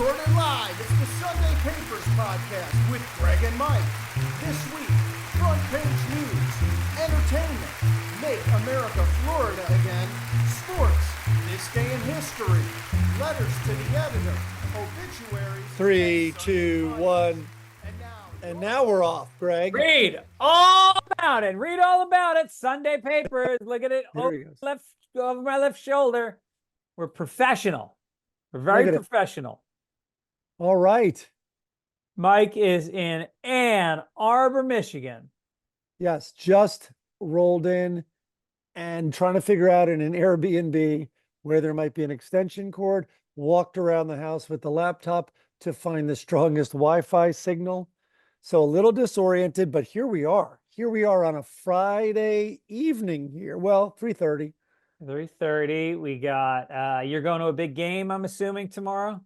Recorded live, it's the Sunday Papers podcast with Greg and Mike. This week, front page news, entertainment, make America Florida again, sports, this day in history, letters to the editor, obituaries. 3, 2, 1. And now we're off, Greg. Read all about it. Read all about it. Sunday Papers. Look at it over my left shoulder. We're professional. We're very professional. All right. Mike is in Ann Arbor, Michigan. Yes, just rolled in and trying to figure out in an Airbnb where there might be an extension cord, walked around the house with the laptop to find the strongest Wi-Fi signal. So a little disoriented, but here we are. Here we are on a Friday evening here. Well, 3:30. 3:30. We got, you're going to a big game, I'm assuming, tomorrow?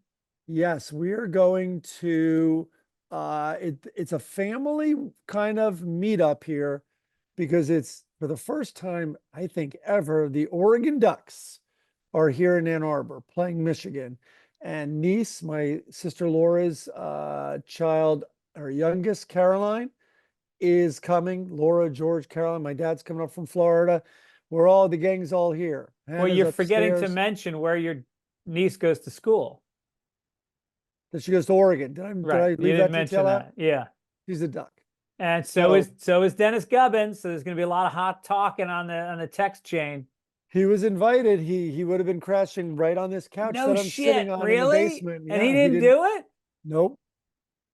Yes, we are going to, it's a family kind of meetup here because it's for the first time, I think, ever, the Oregon Ducks are here in Ann Arbor playing Michigan. And niece, my sister Laura's child, her youngest, Caroline, is coming. Laura, George, Caroline, my dad's coming up from Florida. We're all, the gang's all here. Well, you're forgetting to mention where your niece goes to school. That she goes to Oregon. Did I leave that detail out? Yeah. She's a Duck. And so is Dennis Gibbons. So there's going to be a lot of hot talking on the text chain. He was invited. He would have been crashing right on this couch that I'm sitting on in the basement. And he didn't do it? Nope.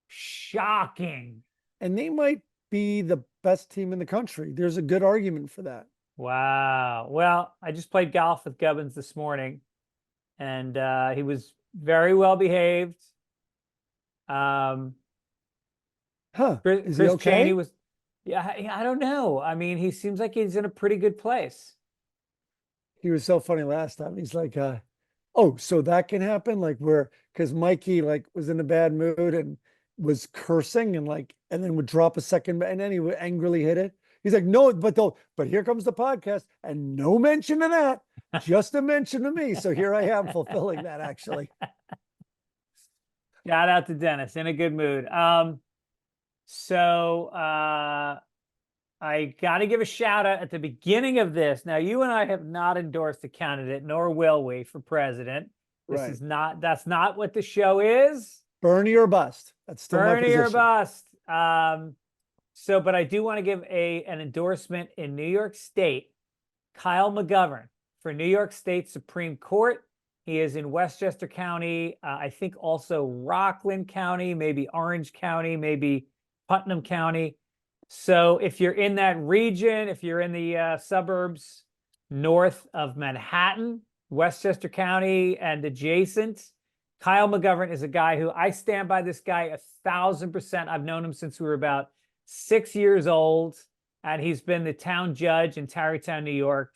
Shocking. And they might be the best team in the country. There's a good argument for that. Wow. Well, I just played golf with Gibbons this morning, and he was very well behaved. Is Chris he okay? Cheney was, I don't know. I mean, he seems like he's in a pretty good place. He was so funny last time. He's like, oh, so that can happen? Like because Mikey was in a bad mood and was cursing and then would drop a second and then he would angrily hit it. He's like, no, but here comes the podcast and no mention of that, just a mention of me. So here I am fulfilling that actually. Shout out to Dennis, in a good mood. So I got to give a shout out at the beginning of this. Now, you and I have not endorsed a candidate, nor will we, for president. That's not what the show is. Bernie or bust. That's still my position. Bernie or bust. But I do want to give an endorsement in New York State. Kyle McGovern for New York State Supreme Court. He is in Westchester County, I think also Rockland County, maybe Orange County, maybe Putnam County. So if you're in that region, if you're in the suburbs north of Manhattan, Westchester County and adjacent, Kyle McGovern is a guy who I stand by this guy 1,000%. I've known him since we were about 6 years old, and he's been the town judge in Tarrytown, New York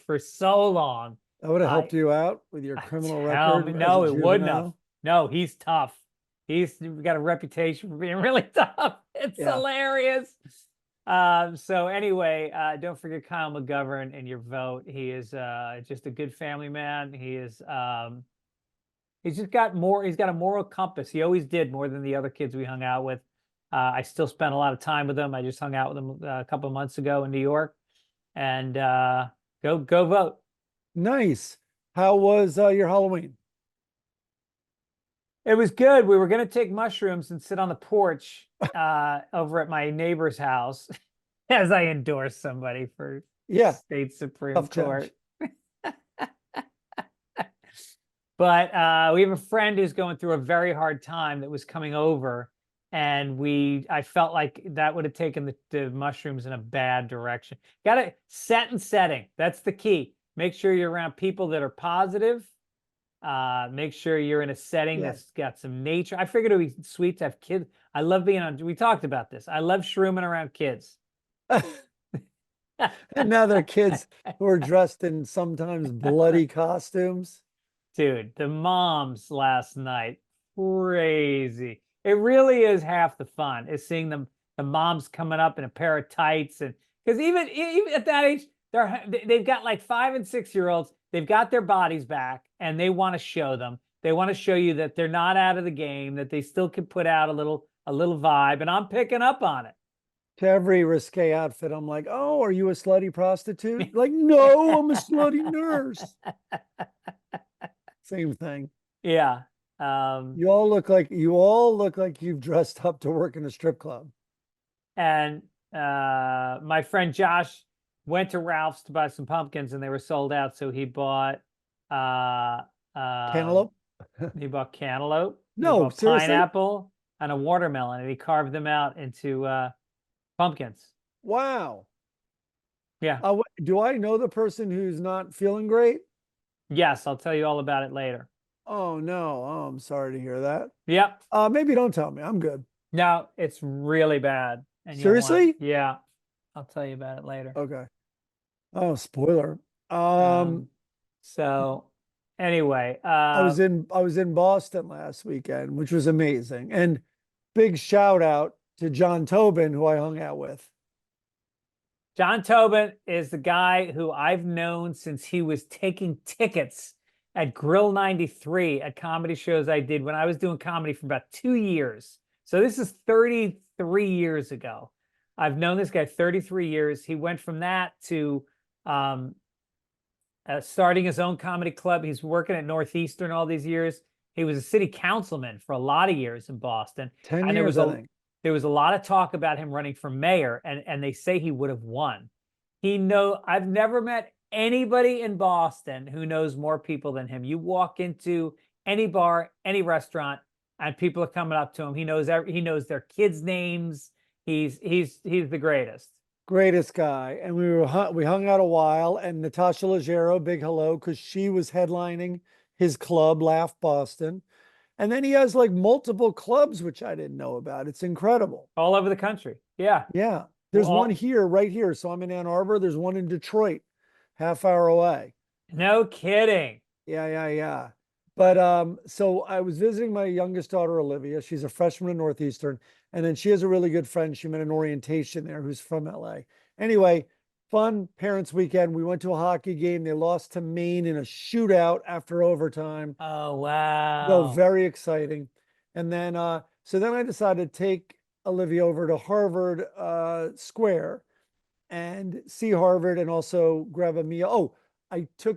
for so long. That would have helped you out with your criminal record. No, it wouldn't have. No, he's tough. He's got a reputation for being really tough. It's hilarious. So anyway, don't forget Kyle McGovern in your vote. He is just a good family man. He is he's just got more. He's got a moral compass. He always did, more than the other kids we hung out with. I still spend a lot of time with him. I just hung out with him a couple of months ago in New York. And go vote. Nice. How was your Halloween? It was good. We were going to take mushrooms and sit on the porch over at my neighbor's house as I endorse somebody for state Supreme Court. But we have a friend who's going through a very hard time that was coming over. And I felt like that would have taken the mushrooms in a bad direction. Got to set and setting. That's the key. Make sure you're around people that are positive. Make sure you're in a setting that's got some nature. I figured it would be sweet to have kids. I love we talked about this. I love shrooming around kids. And now they're kids who are dressed in sometimes bloody costumes. Dude, the moms last night, crazy. It really is half the fun, is seeing the moms coming up in a pair of tights. And because even at that age, they've got like 5 and 6 year olds. They've got their bodies back and they want to show them. They want to show you that they're not out of the game, that they still can put out a little vibe, and I'm picking up on it. To every risque outfit, I'm like, oh, are you a slutty prostitute? Like, no, I'm a slutty nurse. Same thing. Yeah. You all look like you've dressed up to work in a strip club. And my friend Josh went to Ralph's to buy some pumpkins, and they were sold out. So he bought Cantaloupe? He bought cantaloupe. No, he bought seriously? pineapple and a watermelon, and he carved them out into pumpkins. Wow. Yeah. Do I know the person who's not feeling great? Yes, I'll tell you all about it later. Oh no. Oh, I'm sorry to hear that. Yep. Maybe don't tell me. I'm good. No, it's really bad. And seriously? Yeah. I'll tell you about it later. Okay. Oh, spoiler. So anyway, I was in Boston last weekend, which was amazing. And big shout out to John Tobin, who I hung out with. John Tobin is the guy who I've known since he was taking tickets at Grill 93 at comedy shows I did when I was doing comedy for about 2 years. So this is 33 years ago. I've known this guy 33 years. He went from that to starting his own comedy club. He's working at Northeastern all these years. He was a city councilman for a lot of years in Boston. 10 years, I think. There was a lot of talk about him running for mayor, and they say he would have won. I've never met anybody in Boston who knows more people than him. You walk into any bar, any restaurant, and people are coming up to him. He knows their kids' names. He's the greatest. Greatest guy. And we hung out a while, and Natasha Leggero, big hello, because she was headlining his club, Laugh Boston. And then he has like multiple clubs, which I didn't know about. It's incredible. All over the country. Yeah. Yeah. There's one here, right here. So I'm in Ann Arbor. There's one in Detroit, half hour away. No kidding. Yeah. But so I was visiting my youngest daughter, Olivia. She's a freshman at Northeastern. And then she has a really good friend. She met an orientation there who's from LA. Anyway, fun parents' weekend. We went to a hockey game. They lost to Maine in a shootout after overtime. Oh, wow. So very exciting. And then, so then I decided to take Olivia over to Harvard Square and see Harvard and also grab a meal.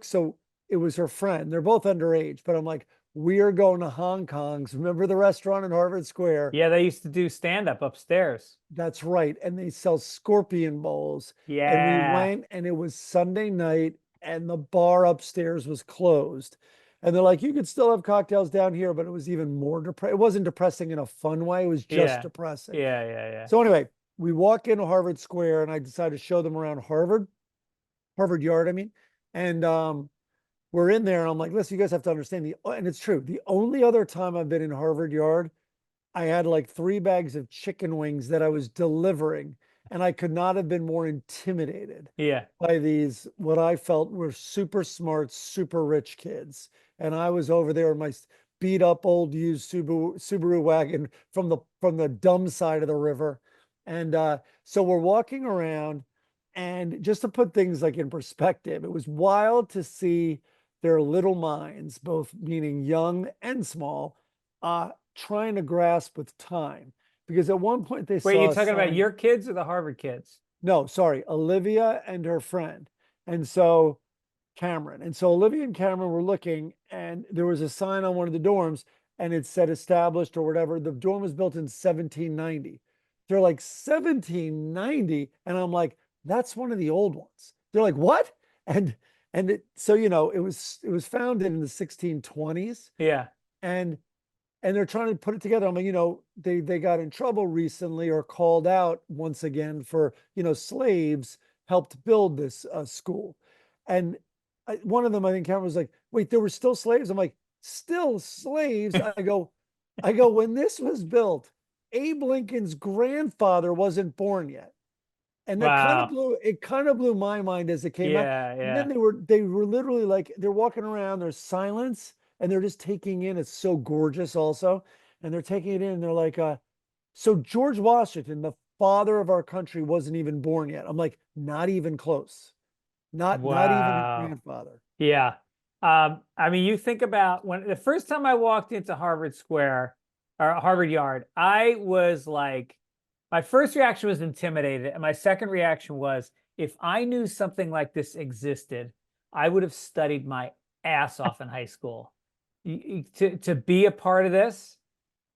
So it was her friend. They're both underage, but I'm like, we are going to Hong Kong's. Remember the restaurant in Harvard Square? Yeah, they used to do stand-up upstairs. That's right. And they sell scorpion bowls. Yeah. And we went, and it was Sunday night, and the bar upstairs was closed. And they're like, you could still have cocktails down here, but it was even more depressing. It wasn't depressing in a fun way. It was just depressing. Yeah. So anyway, we walk into Harvard Square, and I decided to show them around Harvard Yard, I mean. And we're in there, and I'm like, listen, you guys have to understand, and it's true, the only other time I've been in Harvard Yard, I had like 3 bags of chicken wings that I was delivering, and I could not have been more intimidated by these, what I felt were super smart, super rich kids. And I was over there in my beat up old used Subaru wagon from the dumb side of the river. And so we're walking around, and just to put things like in perspective, it was wild to see their little minds, both meaning young and small, trying to grasp with time. Because at one point they saw. Wait, you're talking about your kids or the Harvard kids? No, sorry, Olivia and her friend. And so Cameron. And so Olivia and Cameron were looking, and there was a sign on one of the dorms, and it said established or whatever. The dorm was built in 1790. They're like, 1790? And I'm like, that's one of the old ones. They're like, what? So it was founded in the 1620s. Yeah. And they're trying to put it together. I'm like, they got in trouble recently or called out once again for, slaves helped build this school. And one of them, I think Cameron was like, wait, there were still slaves? I'm like, still slaves? I go, when this was built, Abe Lincoln's grandfather wasn't born yet. And that kind of blew my mind as it came out. And then they were literally like, they're walking around, there's silence, and they're just taking in, it's so gorgeous also. And they're taking it in, and they're like, so George Washington, the father of our country, wasn't even born yet. I'm like, not even close. Not even his grandfather. Yeah. I mean, you think about when the first time I walked into Harvard Square or Harvard Yard, I was like, my first reaction was intimidated. And my second reaction was, if I knew something like this existed, I would have studied my ass off in high school. To be a part of this.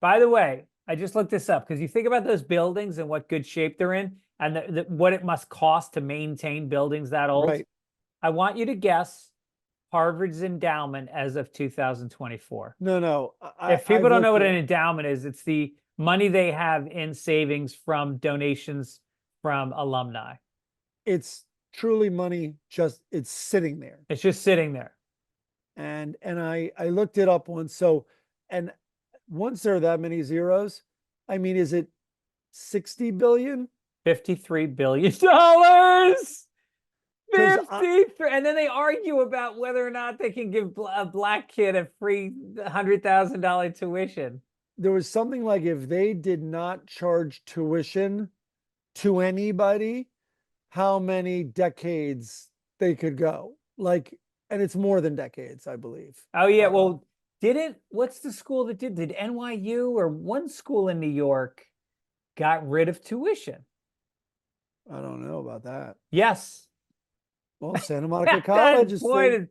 By the way, I just looked this up because you think about those buildings and what good shape they're in and what it must cost to maintain buildings that old. Right. I want you to guess Harvard's endowment as of 2024. No. If people don't know what an endowment is, it's the money they have in savings from donations from alumni. It's truly money, it's sitting there. It's just sitting there. And I looked it up once. So, and once there are that many zeros, I mean, is it 60 billion? $53 billion. 53, and then they argue about whether or not they can give a black kid a free $100,000 tuition. There was something like if they did not charge tuition to anybody, how many decades they could go. Like, and it's more than decades, I believe. Oh yeah, well, what's the school that did NYU or one school in New York got rid of tuition? I don't know about that. Yes. Well, Santa Monica College is boy,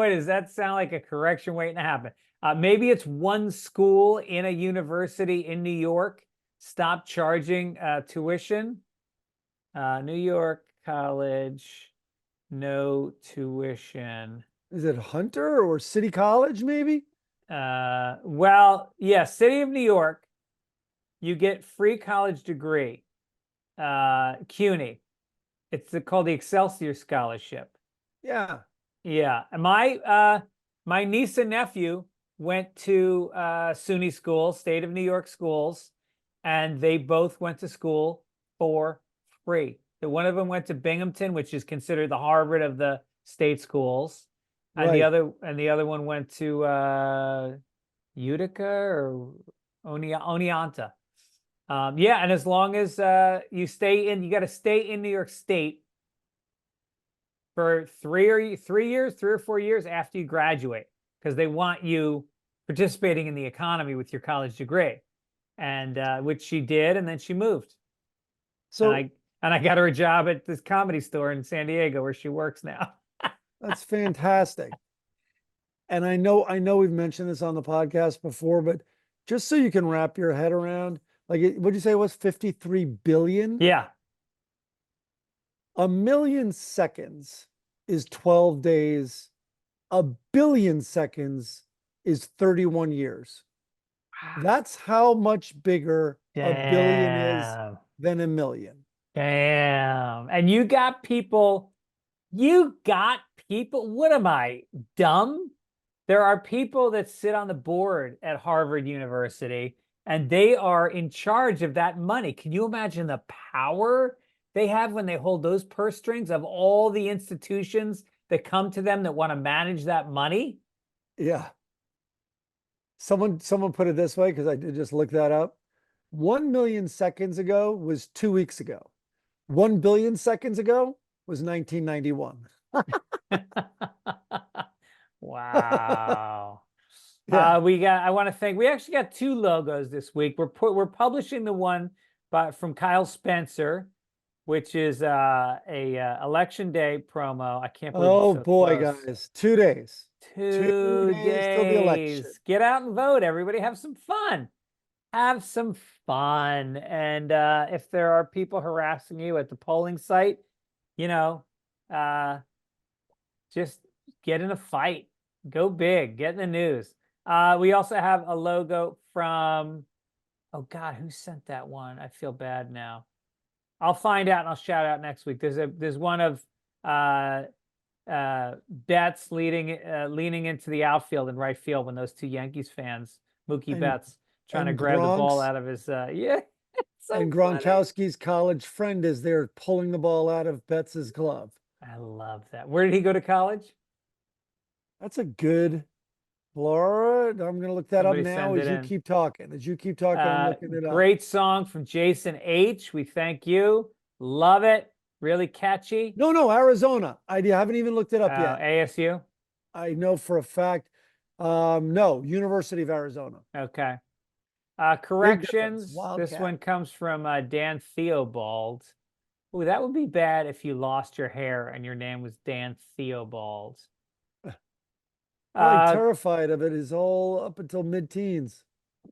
does that sound like a correction waiting to happen. Maybe it's one school in a university in New York stopped charging tuition. New York College, no tuition. Is it Hunter or City College, maybe? Well, yeah, City of New York, you get free college degree. CUNY. It's called the Excelsior Scholarship. Yeah. Yeah. And my niece and nephew went to SUNY school, state of New York schools, and they both went to school for free. One of them went to Binghamton, which is considered the Harvard of the state schools. And Right. the other one went to Utica or Oneonta. Yeah, and as long as you got to stay in New York State for 3 or 4 years after you graduate, because they want you participating in the economy with your college degree, and which she did, and then she moved. So and I got her a job at this comedy store in San Diego where she works now. that's fantastic. And I know we've mentioned this on the podcast before, but just so you can wrap your head around, like, what'd you say it was 53 billion? Yeah. 1 million seconds is 12 days. 1 billion seconds is 31 years. That's how much bigger a billion is than a million. Damn. And you got people, what am I, dumb? There are people that sit on the board at Harvard University, and they are in charge of that money. Can you imagine the power they have when they hold those purse strings of all the institutions that come to them that want to manage that money? Yeah. Someone put it this way, because I did just look that up. 1 million seconds ago was 2 weeks ago. 1 billion seconds ago was 1991. Wow. Yeah. I want to thank, we actually got 2 logos this week. We're publishing the one from Kyle Spencer, which is a election day promo. I can't believe Oh it's so boy, close. guys, 2 days. 2 days till the election. Get out and vote, everybody. Have some fun. Have some fun. And if there are people harassing you at the polling site, just get in a fight. Go big. Get in the news. We also have a logo from, oh God, who sent that one? I feel bad now. I'll find out and I'll shout out next week. There's one of Betts leaning into the outfield and right field when those 2 Yankees fans, Mookie Betts, trying to grab the ball out of his yeah. So and funny. Gronkowski's college friend is there pulling the ball out of Betts's glove. I love that. Where did he go to college? That's a good, Laura. I'm going to look that Somebody up now send as it you in. keep talking. I'm looking it up. Great song from Jason H. We thank you. Love it. Really catchy. No, Arizona. I haven't even looked it up yet. ASU. I know for a fact. No, University of Arizona. Okay. Big difference. Corrections. This Wildcat. one comes from Dan Theobald. Ooh, that would be bad if you lost your hair and your name was Dan Theobald. Probably terrified of it his whole up until mid-teens.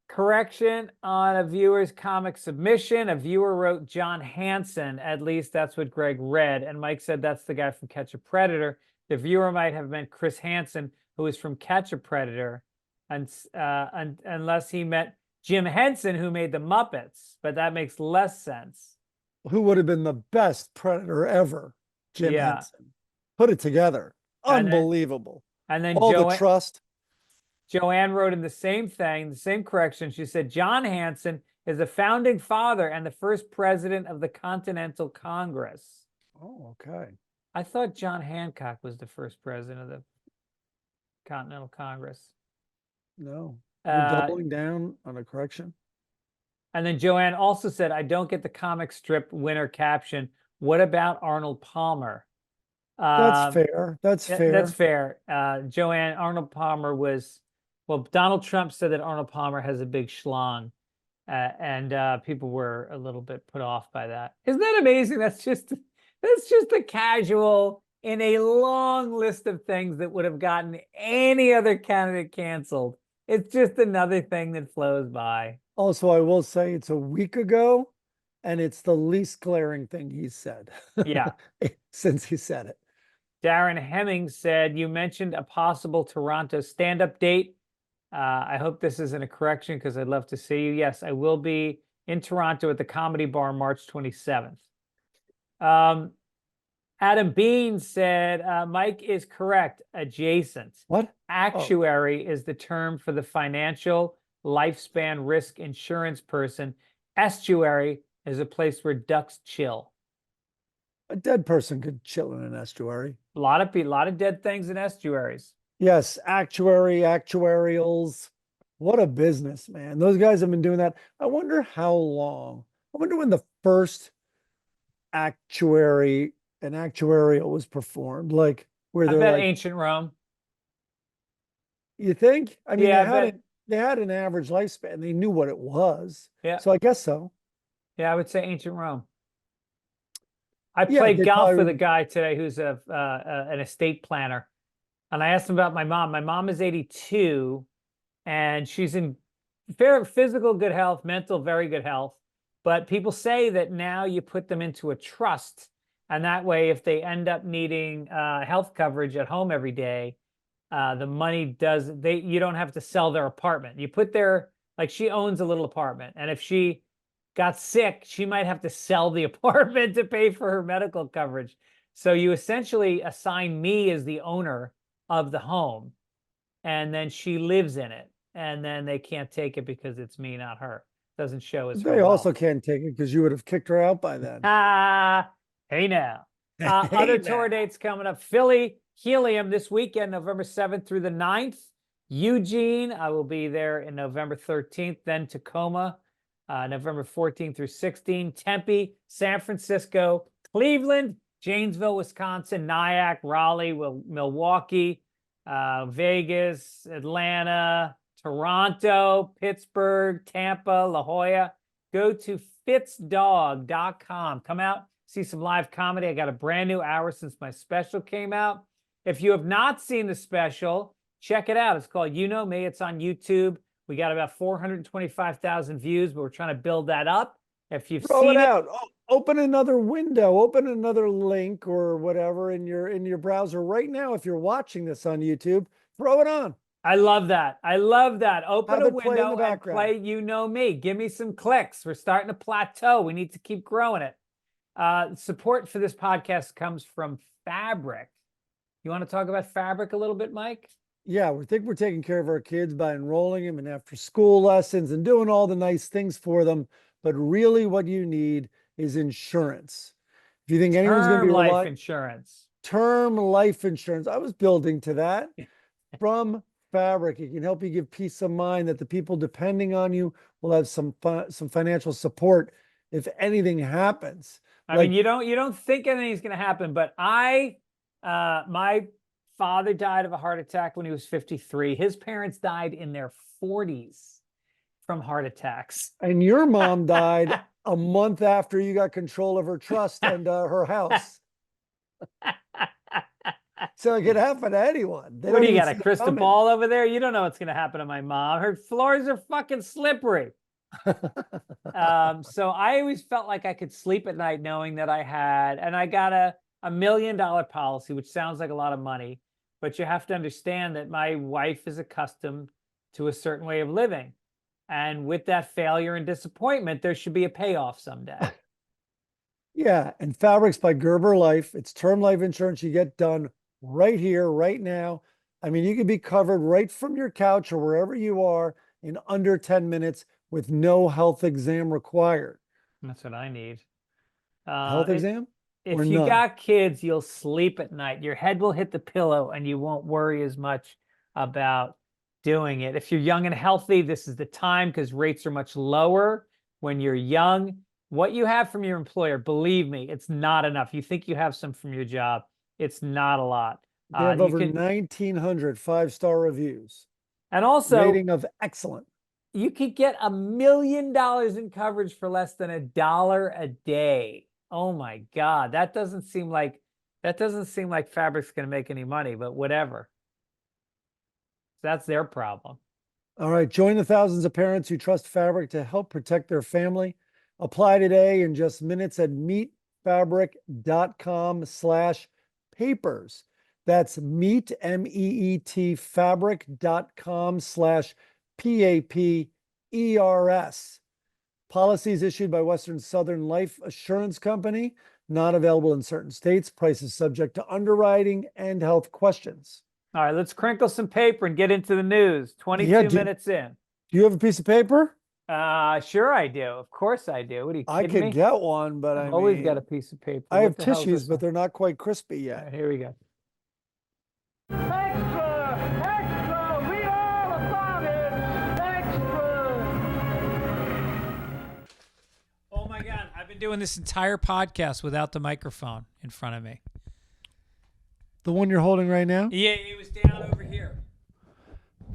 Correction on a viewer's comic submission. A viewer wrote John Hanson. At least that's what Greg read. And Mike said that's the guy from Catch a Predator. The viewer might have meant Chris Hansen, who is from Catch a Predator, and unless he meant Jim Henson, who made the Muppets. But that makes less sense. Who would have been the best Predator ever? Jim Henson. Put it together. Unbelievable. And then all the trust. Joanne wrote in the same thing, the same correction. She said, John Hanson is the founding father and the first president of the Continental Congress. Oh, okay. I thought John Hancock was the first president of the Continental Congress. No. You're doubling down on a correction? And then Joanne also said, I don't get the comic strip winner caption. What about Arnold Palmer? That's fair. That's fair. That's fair. Joanne, Arnold Palmer was, well, Donald Trump said that Arnold Palmer has a big schlong, and people were a little bit put off by that. Isn't that amazing? That's just a casual in a long list of things that would have gotten any other candidate canceled. It's just another thing that flows by. Also, I will say it's a week ago, and it's the least glaring thing he said. Yeah. Since he said it. Darren Hemming said, you mentioned a possible Toronto stand-up date. I hope this isn't a correction because I'd love to see you. Yes, I will be in Toronto at the Comedy Bar March 27th. Adam Bean said, Mike is correct. Adjacent. What? Actuary is the term for the financial lifespan risk insurance person. Estuary is a place where ducks chill. A dead person could chill in an estuary. A lot of dead things in estuaries. Yes, actuarials. What a business, man. Those guys have been doing that. I wonder how long. I wonder when the first an actuarial was performed. Like where I they're bet like, ancient Rome. You think? I mean, Yeah, they had an average lifespan. They knew what it was. Yeah. So I guess so. Yeah, I would say ancient Rome. I played golf with a guy today who's an estate planner. And I asked him about my mom. My mom is 82 and she's in fair physical good health, mental very good health. But people say that now you put them into a trust. And that way, if they end up needing health coverage at home every day, the money you don't have to sell their apartment. You put like she owns a little apartment. And if she got sick, she might have to sell the apartment to pay for her medical coverage. So you essentially assign me as the owner of the home, and then she lives in it, and then they can't take it because it's me, not her. Doesn't show as her They also wealth. can't take it because you would have kicked her out by then. Hey now. Other tour dates coming up. Philly, Helium this weekend, November 7th through the 9th. Eugene, I will be there in November 13th. Then Tacoma, November 14th through 16th. Tempe, San Francisco, Cleveland, Janesville, Wisconsin, Nyack, Raleigh, Milwaukee, Vegas, Atlanta, Toronto, Pittsburgh, Tampa, La Jolla. Go to fitzdog.com. Come out, see some live comedy. I got a brand new hour since my special came out. If you have not seen the special, check it out. It's called You Know Me. It's on YouTube. We got about 425,000 views, but we're trying to build that up. If you've seen it out. Open another window, open another link or whatever in your browser right now. If you're watching this on YouTube, throw it on. I love that. I love that. Open Have a it play in the window and background. play You Know Me. Give me some clicks. We're starting to plateau. We need to keep growing it. Support for this podcast comes from Fabric. You want to talk about Fabric a little bit, Mike? Yeah, we think we're taking care of our kids by enrolling them in after school lessons and doing all the nice things for them. But really what you need is insurance. If you think anyone's going to be life insurance. Term life insurance. I was building to that from Fabric. It can help you give peace of mind that the people depending on you will have some financial support if anything happens. I mean, you don't think anything's going to happen, but my father died of a heart attack when he was 53. His parents died in their 40s from heart attacks. And your mom died a month after you got control of her trust and her house. So it could happen to anyone. They What do don't you even got, a see it crystal coming. ball over there? You don't know what's going to happen to my mom. Her floors are fucking slippery. So I always felt like I could sleep at night knowing that I had, and I got a $1 million policy, which sounds like a lot of money, but you have to understand that my wife is accustomed to a certain way of living. And with that failure and disappointment, there should be a payoff someday. Yeah, and Fabrics by Gerber Life. It's term life insurance you get done right here, right now. I mean, you can be covered right from your couch or wherever you are in under 10 minutes with no health exam required. That's what I need. Health exam? If or you none? got kids, you'll sleep at night. Your head will hit the pillow and you won't worry as much about doing it. If you're young and healthy, this is the time because rates are much lower when you're young. What you have from your employer, believe me, it's not enough. You think you have some from your job. It's not a lot. They have over 1,900 5-star reviews. And also, Rating of excellent. you could get $1 million in coverage for less than $1 a day. Oh my God. That doesn't seem like Fabric's going to make any money, but whatever. That's their problem. All right. Join the thousands of parents who trust Fabric to help protect their family. Apply today in just minutes at meetfabric.com/papers. That's meet, MEET, fabric.com/PAPERS. Policies issued by Western Southern Life Assurance Company, not available in certain states. Prices subject to underwriting and health questions. All right, let's crinkle some paper and get into the news. 22 minutes in. Do you have a piece of paper? Sure I do. Of course I do. What are you kidding I could me? get one, but I've I always mean, got a piece of paper. I have What the hell is tissues, this but one? they're not quite crispy All yet. right, here we go. Extra! Extra! Read all about it! Extra! Oh my God, I've been doing this entire podcast without the microphone in front of me. The one you're holding right now? Yeah, it was down over here.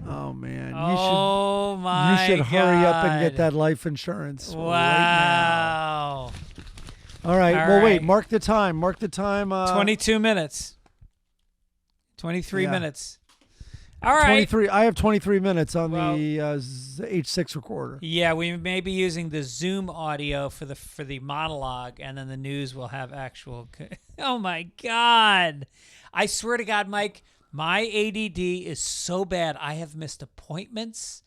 Oh man, Oh my you should hurry up and get God. that life insurance right Wow. now. All right. All Well, wait. right. Mark the time. Mark the time. 22 minutes. 23 Yeah. minutes. All right. 23. I have 23 minutes on Well- the H6 recorder. Yeah, we may be using the Zoom audio for the monologue, and then the news will have actual. Oh my God! I swear to God, Mike, my ADD is so bad. I have missed appointments.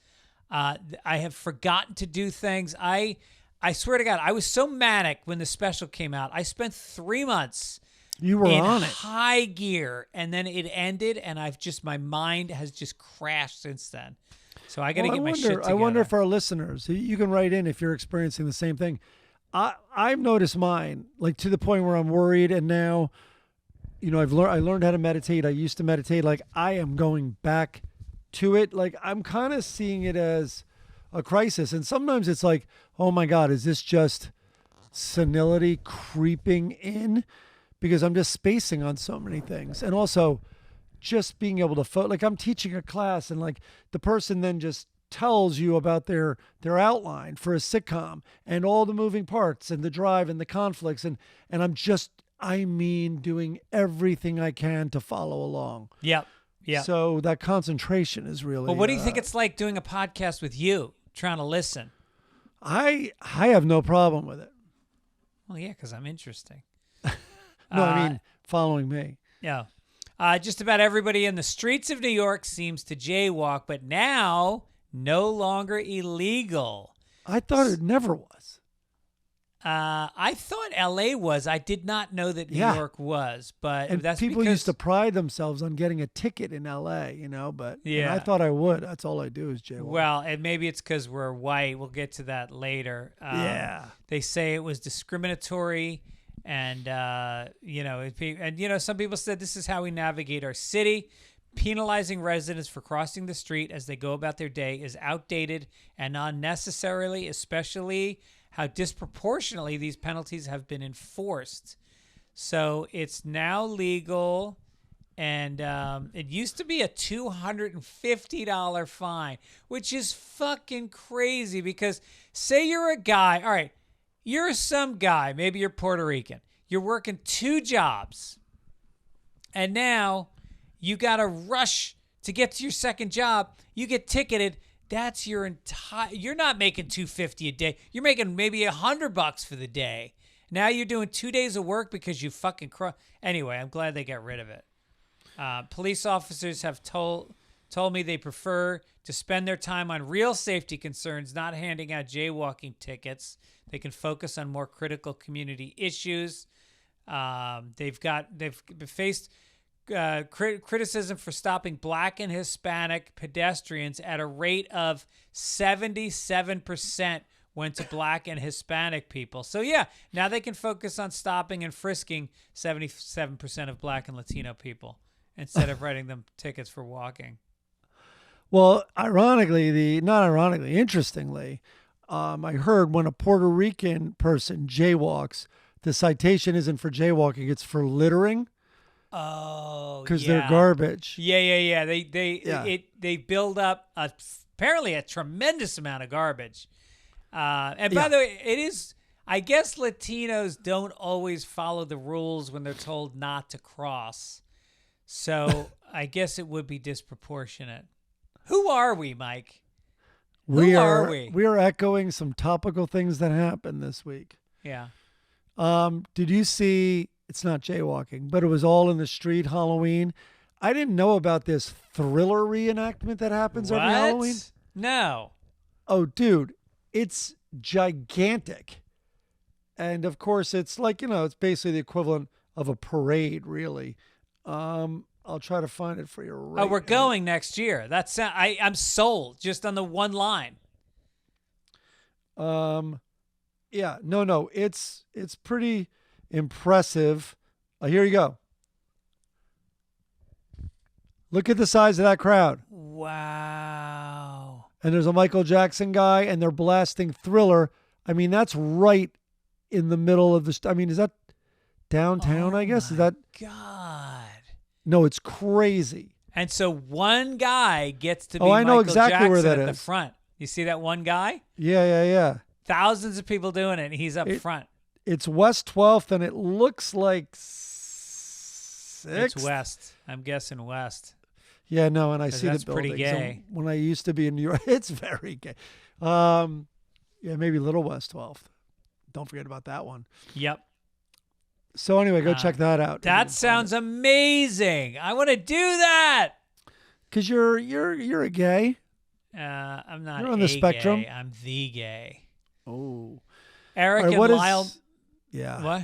I have forgotten to do things. I swear to God, I was so manic when the special came out. I spent 3 months You were in on it. high gear, and then it ended, and my mind has just crashed since then. So I got to Well, get my shit together. I wonder if our listeners, you can write in if you're experiencing the same thing. I've noticed mine, like to the point where I'm worried, and now, I learned how to meditate. I used to meditate. Like I am going back to it. Like I'm kind of seeing it as a crisis, and sometimes it's like, oh my God, is this just senility creeping in? Because I'm just spacing on so many things, and also just being able to like I'm teaching a class, and like the person then just tells you about their outline for a sitcom and all the moving parts and the drive and the conflicts, and I'm just doing everything I can to follow along. Yep. Yeah. So that concentration is really. Well, what do you think it's like doing a podcast with you, trying to listen? I have no problem with it. Well, yeah, because I'm interesting. No, I mean following me. Yeah. Just about everybody in the streets of New York seems to jaywalk, but now no longer illegal. I thought it never was. I thought LA was. I did not know that New York was, but And that's people because used to pride themselves on getting a ticket in LA, but Yeah. I thought I would. That's all I do is jaywalk. Well, and maybe it's because we're white. We'll get to that later. Yeah. They say it was discriminatory, and some people said this is how we navigate our city. Penalizing residents for crossing the street as they go about their day is outdated and unnecessarily, especially how disproportionately these penalties have been enforced. So it's now legal, And it used to be a $250 fine, which is fucking crazy because say you're a guy, all right, you're some guy, maybe you're Puerto Rican, you're working 2 jobs, and now you got to rush to get to your second job, you get ticketed. That's your entire, you're not making $250 a day. You're making maybe $100 for the day. Now you're doing 2 days of work because you fucking Anyway, I'm glad they got rid of it. Police officers have told me they prefer to spend their time on real safety concerns, not handing out jaywalking tickets. They can focus on more critical community issues. They've faced criticism for stopping Black and Hispanic pedestrians at a rate of 77% went to Black and Hispanic people. So yeah, now they can focus on stopping and frisking 77% of Black and Latino people instead of writing them tickets for walking. Well, interestingly, I heard when a Puerto Rican person jaywalks, the citation isn't for jaywalking, it's for littering. Oh, because they're garbage. Yeah. They build up apparently a tremendous amount of garbage. And by the way, it is. I guess Latinos don't always follow the rules when they're told not to cross. So I guess it would be disproportionate. Who are we, Mike? We are echoing some topical things that happened this week. Yeah. Did you see? It's not jaywalking, but it was all in the street Halloween. I didn't know about this Thriller reenactment that happens every Halloween. No. Oh, dude, it's gigantic. And of course, it's like, it's basically the equivalent of a parade, really. I'll try to find it for you right now. We're going next year. I'm sold just on the one line. Yeah, no, it's pretty impressive. Here you go. Look at the size of that crowd. Wow. And there's a Michael Jackson guy, and they're blasting Thriller. I mean, that's right in the middle of the... is that downtown, I guess? Is that... God. No, it's crazy. And so one guy gets to be I know Michael exactly Jackson where that at the is. front. You see that one guy? Yeah. Thousands of people doing it, and he's up front. It's West 12th, and it looks like 6th. It's West. I'm guessing West. Yeah, no, and I see the that's building. pretty gay. So when I used to be in New York, it's very gay. Yeah, maybe Little West 12th. Don't forget about that one. Yep. So anyway, go check that out. That sounds amazing. I want to do that. Because you're a gay. I'm not. You're on the spectrum. Gay. I'm the gay. Oh. Eric and Lyle. Yeah. What?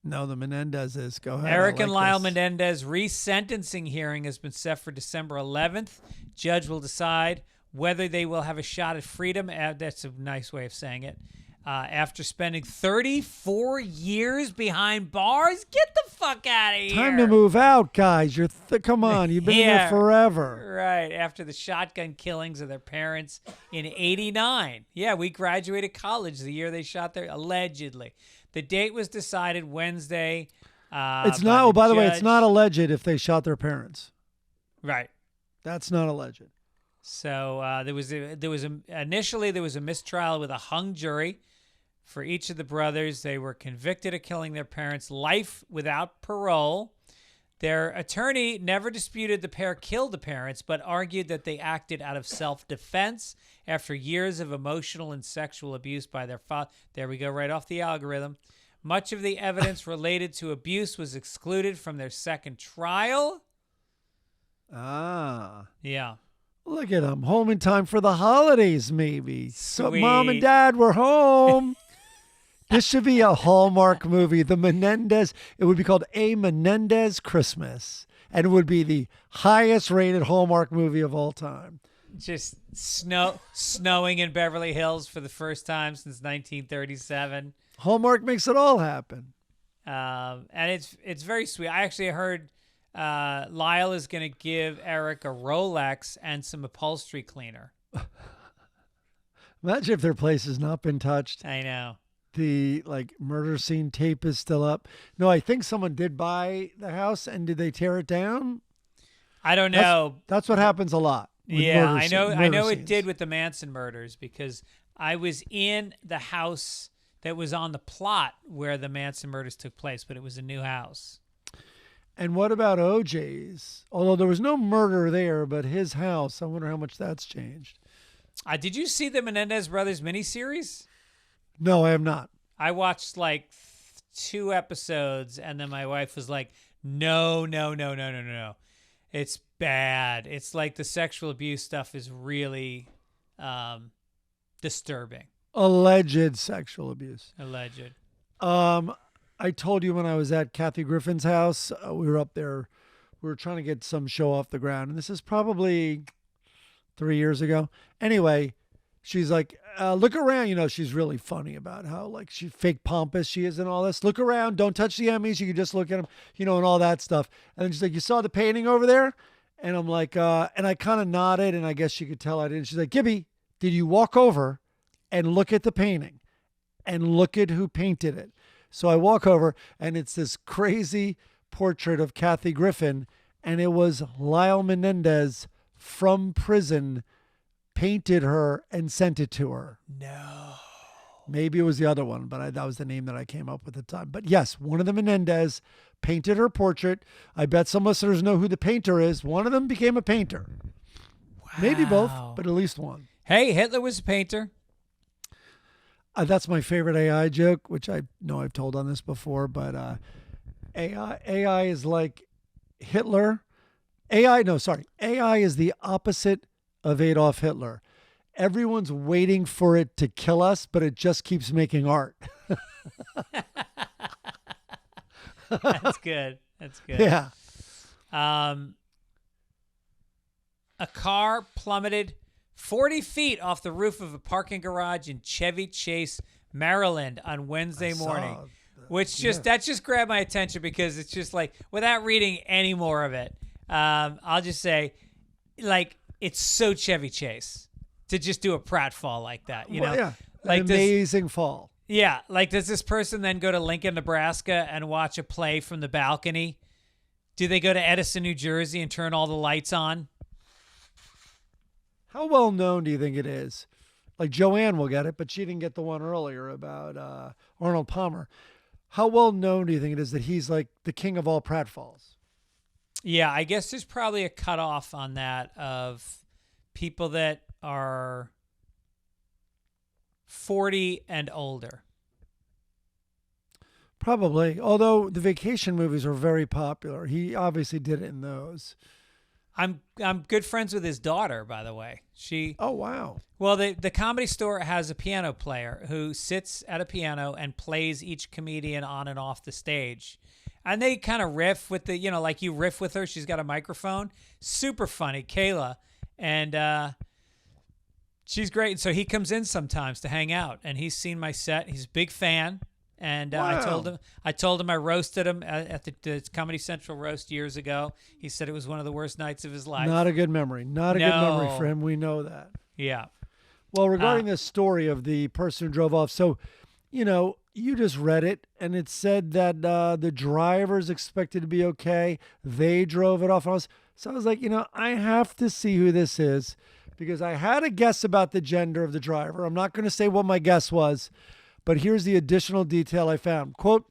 No, the Menendez is. Go ahead. Eric and Lyle Menendez resentencing hearing has been set for December 11th. Judge will decide whether they will have a shot at freedom. That's a nice way of saying it. After spending 34 years behind bars, get the fuck out of here. Time to move out, guys. Come on, you've been there forever. Right. After the shotgun killings of their parents in '89. Yeah, we graduated college the year they shot their allegedly. The date was decided Wednesday. It's not. Oh, by the way, it's not alleged if they shot their parents. Right. That's not alleged. So initially there was a mistrial with a hung jury for each of the brothers. They were convicted of killing their parents, life without parole. Their attorney never disputed the pair killed the parents, but argued that they acted out of self-defense after years of emotional and sexual abuse by their father. There we go, right off the algorithm. Much of the evidence related to abuse was excluded from their second trial. Ah. Yeah. Look at them. Home in time for the holidays, maybe. So Sweet. Mom and Dad were home. This should be a Hallmark movie. The Menendez. It would be called A Menendez Christmas. And it would be the highest rated Hallmark movie of all time. Just snowing in Beverly Hills for the first time since 1937. Hallmark makes it all happen. And it's very sweet. I actually heard Lyle is going to give Eric a Rolex and some upholstery cleaner. Imagine if their place has not been touched. I know. The murder scene tape is still up. No, I think someone did buy the house, and did they tear it down? I don't know. That's what happens a lot. with Yeah, murder I know. scene- I murder know it scenes. did with the Manson murders because I was in the house that was on the plot where the Manson murders took place, but it was a new house. And what about OJ's? Although there was no murder there, but his house, I wonder how much that's changed. Did you see the Menendez brothers miniseries? No, I have not. I watched like 2 episodes, and then my wife was like, "No, no, no, no, no, no. It's bad. It's like the sexual abuse stuff is really disturbing." Alleged sexual abuse. Alleged. I told you when I was at Kathy Griffin's house, we were up there. We were trying to get some show off the ground, and this is probably 3 years ago. Anyway, she's like, look around. You know, she's really funny about how like she fake pompous she is and all this. Look around. Don't touch the Emmys. You can just look at them, you know, and all that stuff. And then she's like, you saw the painting over there? And I'm like, and I kind of nodded, and I guess she could tell I didn't. She's like, Gibby, did you walk over and look at the painting and look at who painted it? So I walk over, and it's this crazy portrait of Kathy Griffin, and it was Lyle Menendez from prison painted her and sent it to her. No. Maybe it was the other one, but that was the name that I came up with at the time. But yes, one of the Menendez painted her portrait. I bet some listeners know who the painter is. One of them became a painter. Wow. Maybe both, but at least one. Hey, Hitler was a painter. That's my favorite AI joke, which I know I've told on this before, but AI is like Hitler. AI is the opposite of Adolf Hitler. Everyone's waiting for it to kill us, but it just keeps making art. That's good. That's good. Yeah. A car plummeted 40 feet off the roof of a parking garage in Chevy Chase, Maryland on Wednesday morning, that just grabbed my attention because it's just like, without reading any more of it, I'll just say, like, it's so Chevy Chase to just do a pratfall like that, you know? Yeah. Like An amazing fall. Yeah, like does this person then go to Lincoln, Nebraska and watch a play from the balcony? Do they go to Edison, New Jersey and turn all the lights on? How well known do you think it is? Like Joanne will get it, but she didn't get the one earlier about Arnold Palmer. How well known do you think it is that he's like the king of all pratfalls? Yeah, I guess there's probably a cutoff on that of people that are 40 and older. Probably. Although the vacation movies were very popular. He obviously did it in those. I'm good friends with his daughter, by the way. Oh, wow. Well, the Comedy Store has a piano player who sits at a piano and plays each comedian on and off the stage. And they kind of riff with like you riff with her. She's got a microphone. Super funny, Kayla. And she's great. And so he comes in sometimes to hang out. And he's seen my set. He's a big fan. And Wow. I told him I roasted him at the Comedy Central roast years ago. He said it was one of the worst nights of his life. Not a good memory. Not a good memory for him. We know that. Yeah. Well, regarding this story of the person who drove off, so, you know, you just read it, and it said that the driver's expected to be okay. They drove it off. So I was like, you know, I have to see who this is because I had a guess about the gender of the driver. I'm not going to say what my guess was, but here's the additional detail I found. Quote,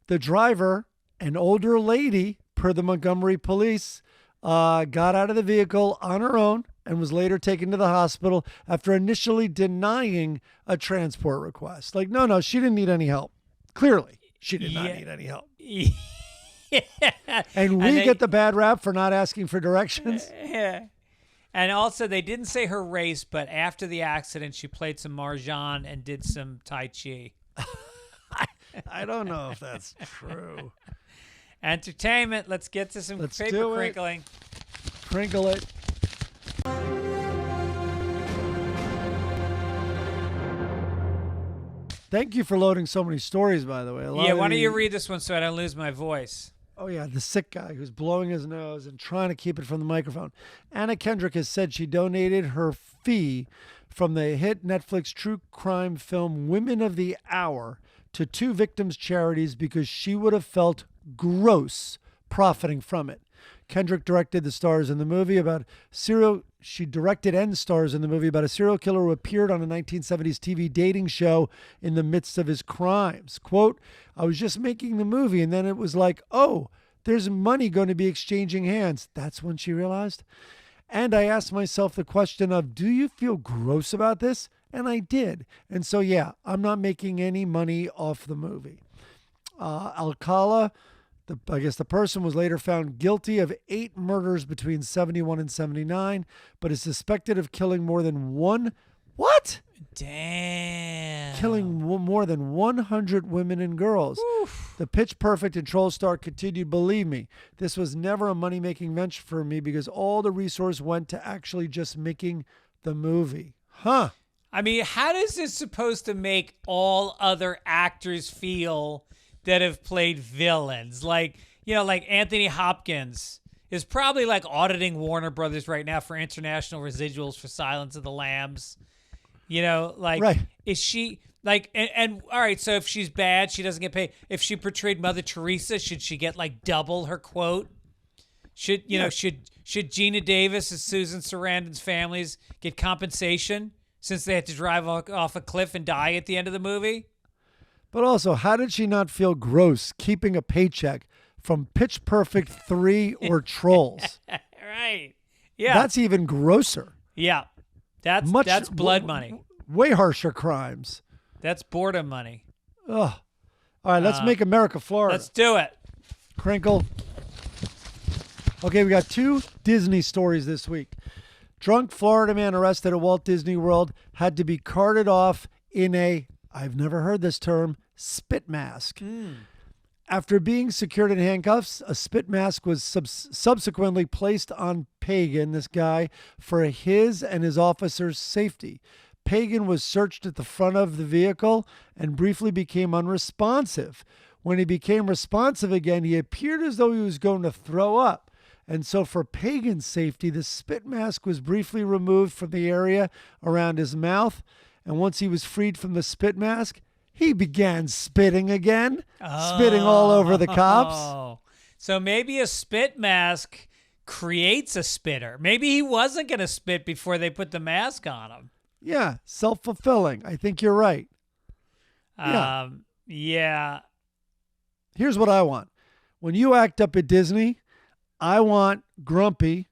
the driver, an older lady, per the Montgomery police, got out of the vehicle on her own and was later taken to the hospital after initially denying a transport request. Like, no, she didn't need any help. Clearly, she did not need any help. Yeah. And we get the bad rap for not asking for directions. Yeah. And also, they didn't say her race, but after the accident, she played some mahjong and did some tai chi. I don't know if that's true. Entertainment. Let's get to some Let's paper do it. crinkling. Crinkle it. Thank you for loading so many stories, by the way. Yeah, why don't you read this one so I don't lose my voice? Oh, yeah, the sick guy who's blowing his nose and trying to keep it from the microphone. Anna Kendrick has said she donated her fee from the hit Netflix true crime film Women of the Hour to 2 victims' charities because she would have felt gross profiting from it. Kendrick directed the stars in the movie about serial. She directed and stars in the movie about a serial killer who appeared on a 1970s TV dating show in the midst of his crimes. Quote, I was just making the movie and then it was like, oh, there's money going to be exchanging hands. That's when she realized. And I asked myself the question of, do you feel gross about this? And I did. And so, yeah, I'm not making any money off the movie. Alcala, I guess the person was later found guilty of 8 murders between 71 and 79, but is suspected of killing more than what? Damn. Killing more than 100 women and girls. Oof. The Pitch Perfect and Troll star continued, believe me, this was never a money-making venture for me because all the resource went to actually just making the movie. Huh. I mean, how does this supposed to make all other actors feel that have played villains? Like, like Anthony Hopkins is probably like auditing Warner Brothers right now for international residuals for Silence of the Lambs. Right. Is she like, and all right, so if she's bad, she doesn't get paid. If she portrayed Mother Teresa, should she get like double her quote? Should Gina Davis and Susan Sarandon's families get compensation since they had to drive off a cliff and die at the end of the movie? But also, how did she not feel gross keeping a paycheck from Pitch Perfect 3 or Trolls? Right. Yeah. That's even grosser. Yeah. That's blood money. Way harsher crimes. That's boredom money. Ugh. All right, let's make America Florida. Let's do it. Crinkle. Okay, we got 2 Disney stories this week. Drunk Florida man arrested at Walt Disney World had to be carted off in a, I've never heard this term, spit mask. After being secured in handcuffs, a spit mask was subsequently placed on Pagan, this guy, for his and his officers' safety. Pagan was searched at the front of the vehicle and briefly became unresponsive. When he became responsive again, he appeared as though he was going to throw up. And so for Pagan's safety, the spit mask was briefly removed from the area around his mouth. And once he was freed from the spit mask, he began spitting again, spitting all over the cops. So maybe a spit mask creates a spitter. Maybe he wasn't going to spit before they put the mask on him. Yeah, self-fulfilling. I think you're right. Yeah. Here's what I want. When you act up at Disney, I want Grumpy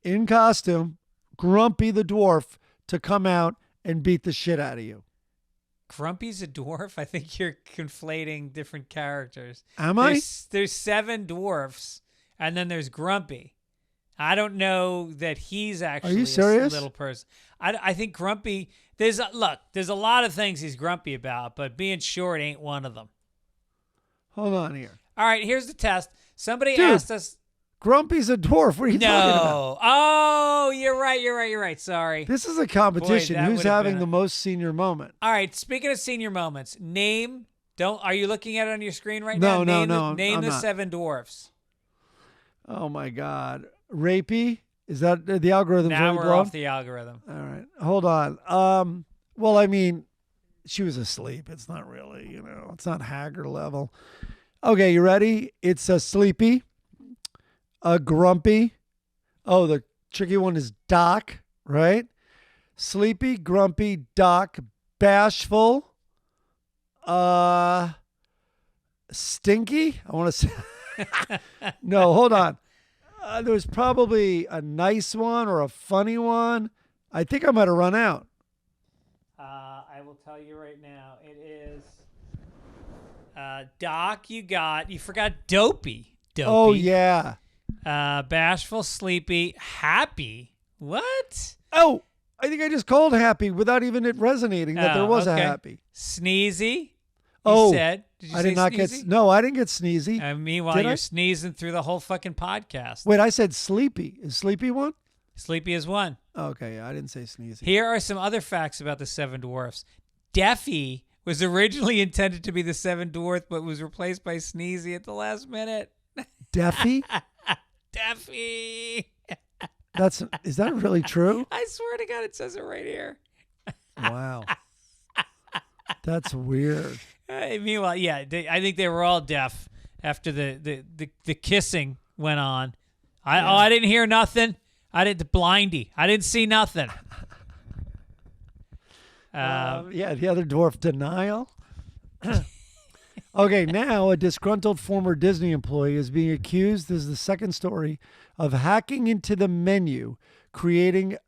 in costume, Grumpy the dwarf, to come out and beat the shit out of you. Grumpy's a dwarf? I think you're conflating different characters. Am I? There's 7 dwarfs, and then there's Grumpy. I don't know that he's actually Are you serious? A little person. I think Grumpy, there's a lot of things he's grumpy about, but being short ain't one of them. Hold on here. All right, here's the test. Somebody Dude, asked us. Grumpy's a dwarf. What are you talking about? Oh, you're right. Sorry. This is a competition. Boy, Who's having the most senior moment? All right, speaking of senior moments, are you looking at it on your screen right now? No. Name I'm the not. 7 dwarfs. Oh, my God. Rapey? Is that the algorithm? Now we're off the algorithm. All right. Hold on. Well, I mean, she was asleep. It's not really, it's not Haggard level. Okay, you ready? It's a Sleepy, a Grumpy. Oh, the tricky one is Doc, right? Sleepy, Grumpy, Doc, Bashful, Stinky. I want to say, no, hold on. There's probably a nice one or a funny one. I think I might have run out. I will tell you right now. It is Doc. You forgot Dopey. Oh yeah. Bashful, Sleepy, Happy. What? Oh, I think I just called Happy without even it resonating that there was a Happy. Sneezy. Oh, Did you I say did not sneezy? No, I didn't get sneezy. Meanwhile, Did you're I? sneezing through the whole fucking podcast. Wait, I said Sleepy. Is Sleepy one? Sleepy is one. Okay, yeah, I didn't say sneezy. Here are some other facts about the 7 dwarfs. Deafy was originally intended to be the 7th dwarf, but was replaced by Sneezy at the last minute. Deafy? Deafy. Is that really true? I swear to God, it says it right here. Wow. That's weird. Meanwhile, yeah, I think they were all deaf after the kissing went on I didn't hear nothing. I didn't blindy. I didn't see nothing. The other dwarf, denial. Okay, now a disgruntled former Disney employee is being accused, this is the second story, of hacking into the menu, creating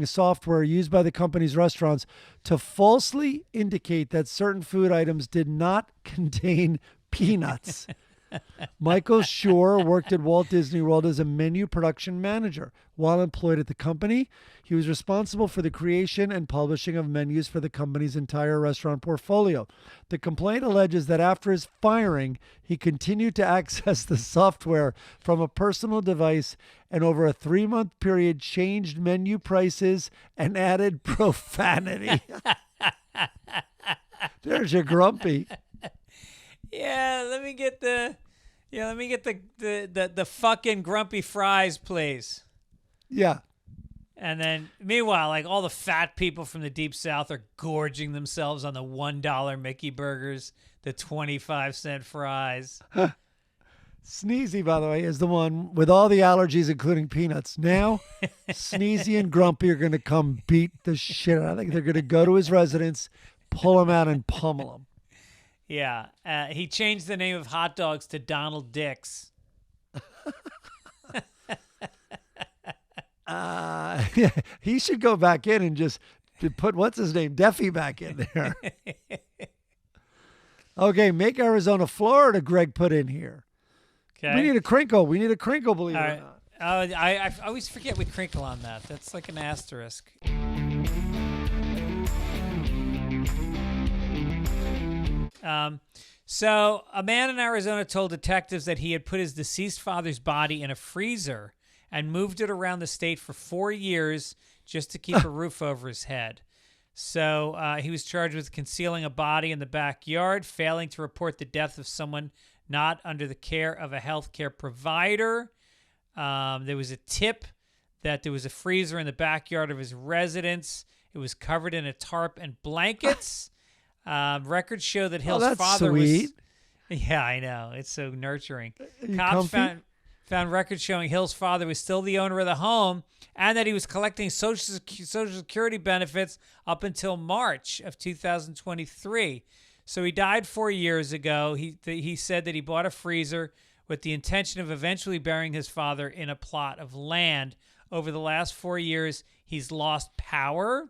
software used by the company's restaurants to falsely indicate that certain food items did not contain peanuts. Michael Shore worked at Walt Disney World as a menu production manager. While employed at the company, he was responsible for the creation and publishing of menus for the company's entire restaurant portfolio. The complaint alleges that after his firing, he continued to access the software from a personal device and over a 3-month period changed menu prices and added profanity. There's your grumpy. Let me get the fucking grumpy fries, please. Yeah. And then, meanwhile, like all the fat people from the Deep South are gorging themselves on the $1 Mickey burgers, the 25-cent fries. Sneezy, by the way, is the one with all the allergies, including peanuts. Now, Sneezy and Grumpy are going to come beat the shit out of him. I think they're going to go to his residence, pull him out, and pummel him. Yeah. He changed the name of hot dogs to Donald Dicks. He should go back in and just put, what's his name, Deffy back in there. Okay, make Arizona, Florida, Greg put in here. Okay. We need a crinkle, believe it or not. I always forget we crinkle on that. That's like an asterisk. So a man in Arizona told detectives that he had put his deceased father's body in a freezer and moved it around the state for 4 years just to keep a roof over his head. So he was charged with concealing a body in the backyard, failing to report the death of someone not under the care of a healthcare provider. There was a tip that there was a freezer in the backyard of his residence. It was covered in a tarp and blankets. Records show that Hill's father sweet. was... Yeah, I know. It's so nurturing. You Cops comfy? found records showing Hill's father was still the owner of the home and that he was collecting Social Security benefits up until March of 2023. So he died 4 years ago. He said that he bought a freezer with the intention of eventually burying his father in a plot of land. Over the last 4 years, he's lost power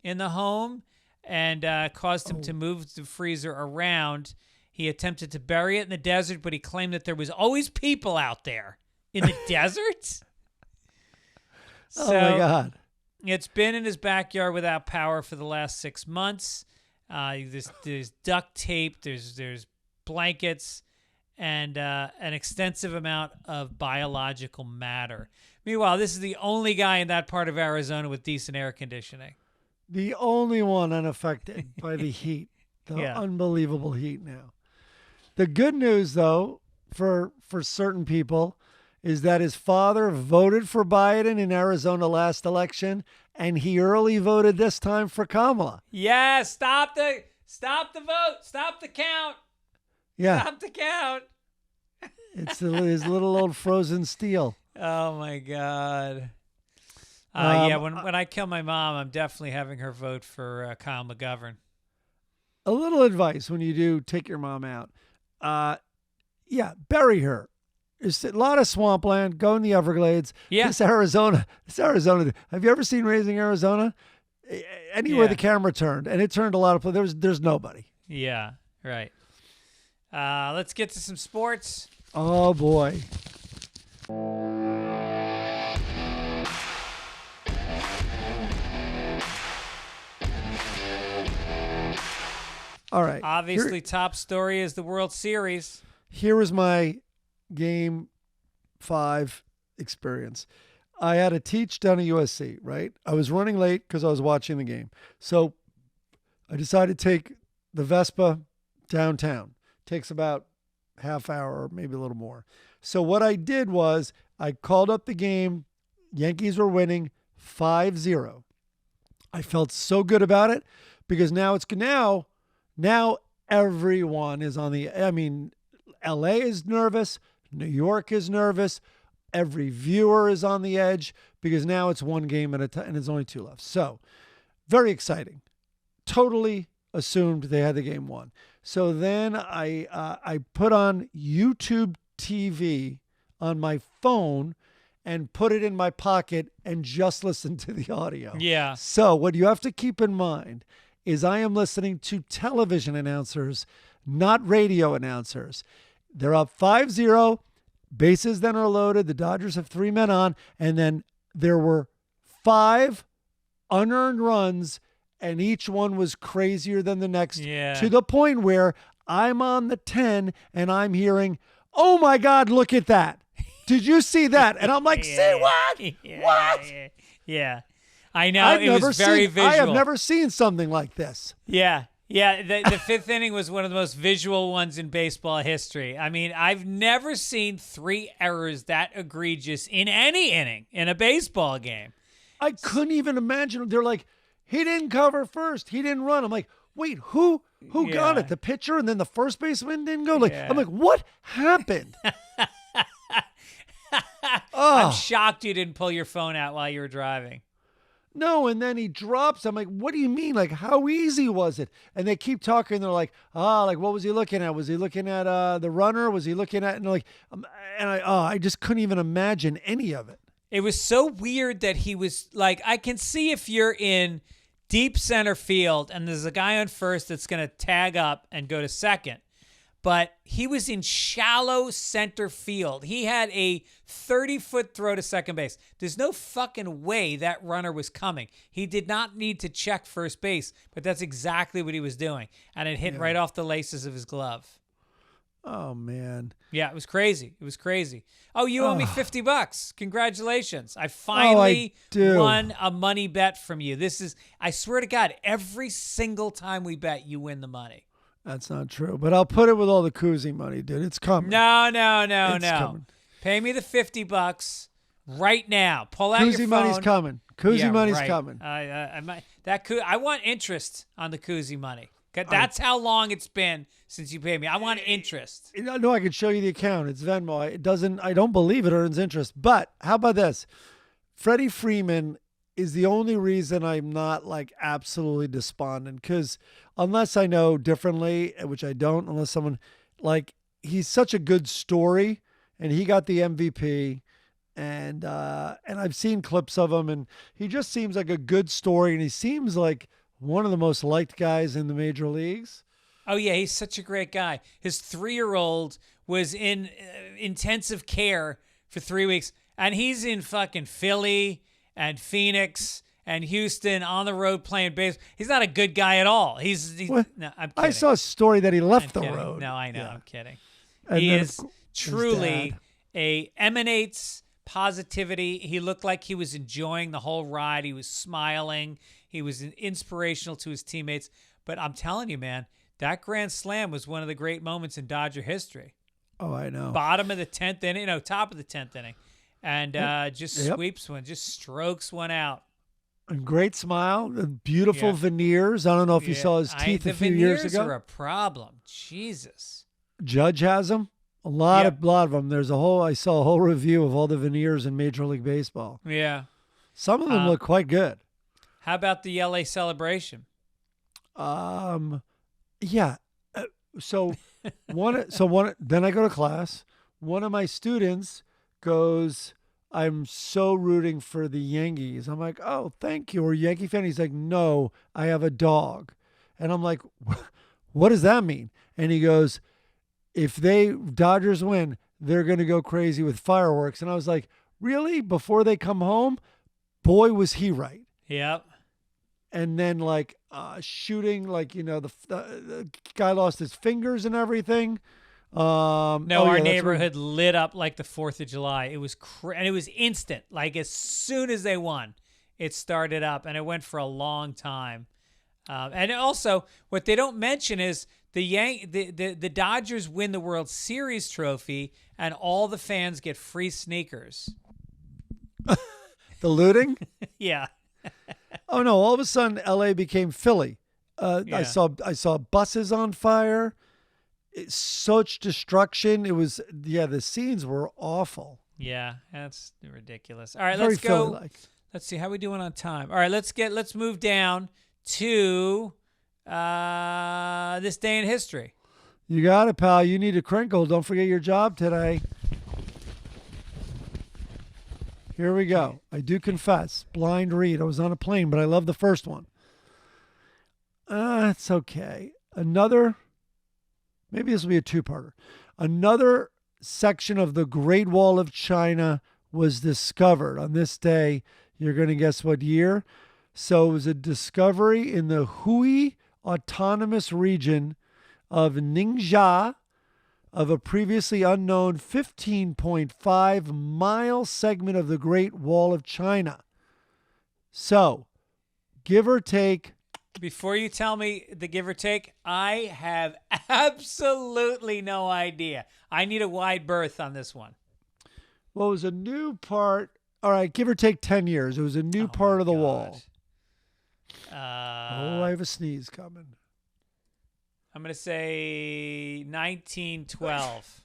in the home and caused him to move the freezer around. He attempted to bury it in the desert, but he claimed that there was always people out there in the desert. Oh, my God. It's been in his backyard without power for the last 6 months. There's duct tape, there's blankets, and an extensive amount of biological matter. Meanwhile, this is the only guy in that part of Arizona with decent air conditioning. The only one unaffected by the heat, the unbelievable heat now. The good news, though, for certain people, is that his father voted for Biden in Arizona last election, and he early voted this time for Kamala. Yeah, stop the vote, stop the count. Yeah, stop the count. It's his little old frozen steel. Oh my God. When I kill my mom, I'm definitely having her vote for Kyle McGovern. A little advice when you do take your mom out. Bury her. There's a lot of swampland. Go in the Everglades. Yeah. This Arizona. Have you ever seen Raising Arizona? Anywhere the camera turned, and it turned a lot of places. There's nobody. Yeah, right. Let's get to some sports. Oh boy. All right. Obviously, top story is the World Series. Here was my Game 5 experience. I had to teach down at USC, right? I was running late because I was watching the game. So I decided to take the Vespa downtown. Takes about half hour or maybe a little more. So what I did was I called up the game. Yankees were winning 5-0. I felt so good about it because now everyone is on LA is nervous. New York is nervous. Every viewer is on the edge because now it's one game at a time and there's only 2 left. So very exciting. Totally assumed they had the game won. So then I put on YouTube TV on my phone and put it in my pocket and just listened to the audio. Yeah. So what you have to keep in mind is I am listening to television announcers, not radio announcers. They're up 5-0. Bases then are loaded. The Dodgers have 3 men on. And then there were 5 unearned runs, and each one was crazier than the next, to the point where I'm on the 10 and I'm hearing, oh my God, look at that. Did you see that? And I'm like, say what? What? Yeah. I know. It was very visual. I have never seen something like this. Yeah. Yeah. The 5th inning was one of the most visual ones in baseball history. I mean, I've never seen 3 errors that egregious in any inning in a baseball game. I couldn't even imagine. They're like, he didn't cover first. He didn't run. I'm like, wait, who got it? The pitcher, and then the first baseman didn't go? I'm like, what happened? I'm shocked you didn't pull your phone out while you were driving. No, and then he drops. I'm like, what do you mean? Like, how easy was it? And they keep talking. They're like, like, what was he looking at? Was he looking at the runner? Was he looking at, and like, I just couldn't even imagine any of it. It was so weird that he was like, I can see if you're in deep center field and there's a guy on first that's going to tag up and go to second. But he was in shallow center field. He had a 30-foot throw to second base. There's no fucking way that runner was coming. He did not need to check first base, but that's exactly what he was doing. And it hit right off the laces of his glove. Oh, man. Yeah, it was crazy. It was crazy. Oh, you owe me $50. Congratulations. I finally won a money bet from you. This is, I swear to God, every single time we bet, you win the money. That's not true, but I'll put it with all the coozie money, dude. It's coming. No. Coming. Pay me the $50 right now. Pull out your phone. Koozie money's coming. Koozie money's coming. I want interest on the koozie money. That's how long it's been since you paid me. I want interest. No, I can show you the account. It's Venmo. I don't believe it earns interest. But how about this? Freddie Freeman is the only reason I'm not like absolutely despondent, because unless I know differently, which I don't, unless someone like, he's such a good story and he got the MVP and I've seen clips of him and he just seems like a good story and he seems like one of the most liked guys in the major leagues. Oh yeah. He's such a great guy. His 3-year-old was in intensive care for 3 weeks and he's in fucking Philly and Phoenix and Houston on the road playing baseball. He's not a good guy at all. No, I'm kidding. I saw a story that he left the road. No, I know. Yeah. I'm kidding. And he is truly emanates positivity. He looked like he was enjoying the whole ride. He was smiling. He was inspirational to his teammates. But I'm telling you, man, that grand slam was one of the great moments in Dodger history. Oh, I know. Bottom of the 10th inning, top of the 10th inning. And sweeps one, just strokes one out. And great smile, beautiful veneers. I don't know if you saw his teeth a few years ago. The veneers are a problem. Jesus. Judge has them. A lot of them. I saw a whole review of all the veneers in Major League Baseball. Yeah. Some of them look quite good. How about the LA celebration? Yeah. Then I go to class. One of my students goes, I'm so rooting for the Yankees. I'm like, oh, thank you. Are you a Yankee fan? He's like, no, I have a dog. And I'm like, what does that mean? And he goes, if Dodgers win, they're going to go crazy with fireworks. And I was like, really? Before they come home? Boy, was he right. Yep. And then shooting, the guy lost his fingers and everything. Our neighborhood lit up like the 4th of July. It was and it was instant. Like as soon as they won, it started up and it went for a long time. And also what they don't mention is the Dodgers win the World Series trophy and all the fans get free sneakers. The looting? Yeah. Oh no, all of a sudden LA became Philly. I saw buses on fire. It's such destruction. It was, the scenes were awful. Yeah, that's ridiculous. All right, Very let's go. Philly-like. Let's see how we doing on time. All right, let's move down to this day in history. You got it, pal. You need a crinkle. Don't forget your job today. Here we go. I do confess, blind read. I was on a plane, but I love the first one. It's okay. Maybe this will be a two-parter. Another section of the Great Wall of China was discovered on this day. You're going to guess what year? So it was a discovery in the Hui Autonomous Region of Ningxia of a previously unknown 15.5-mile segment of the Great Wall of China. So, give or take. Before you tell me the give or take, I have absolutely no idea. I need a wide berth on this one. Well, it was a new part. All right, give or take 10 years. It was a new part of the wall. I have a sneeze coming. I'm going to say 1912.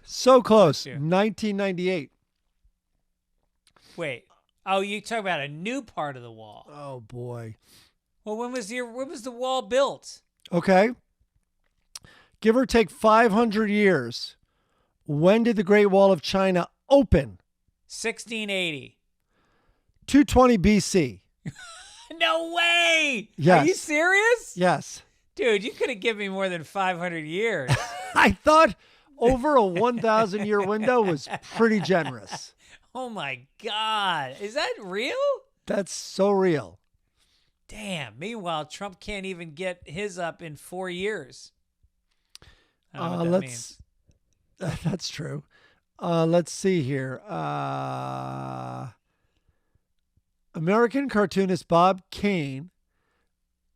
So close. Yeah. 1998. Wait. Oh, you talk about a new part of the wall. Oh, boy. Well, when was the wall built? Okay. Give or take 500 years. When did the Great Wall of China open? 1680. 220 BC. No way! Yes. Are you serious? Yes. Dude, you could have given me more than 500 years. I thought over a 1,000-year window was pretty generous. Oh, my God. Is that real? That's so real. Damn. Meanwhile, Trump can't even get his up in 4 years. I don't know what that means. That's true. Let's see here. American cartoonist Bob Kane,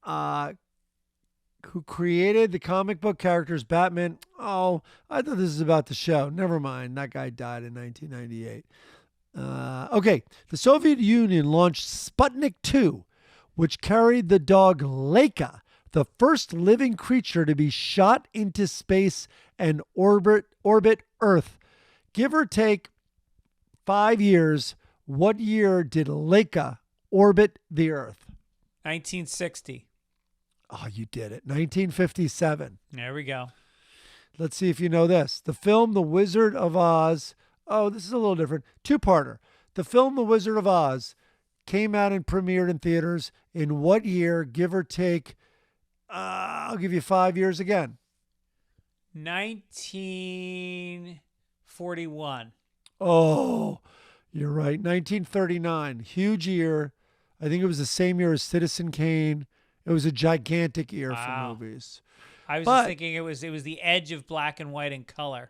who created the comic book characters Batman. Oh, I thought this was about the show. Never mind. That guy died in 1998. Okay. The Soviet Union launched Sputnik 2, which carried the dog Laika, the first living creature to be shot into space and orbit Earth. Give or take 5 years, what year did Laika orbit the Earth? 1960. Oh, you did it. 1957. There we go. Let's see if you know this. The film The Wizard of Oz. Oh, this is a little different. Two-parter. The film The Wizard of Oz came out and premiered in theaters in what year, give or take? I'll give you 5 years again. 1941. Oh, you're right. 1939. Huge year. I think it was the same year as Citizen Kane. It was a gigantic year for movies. I was just thinking it was the edge of black and white and color.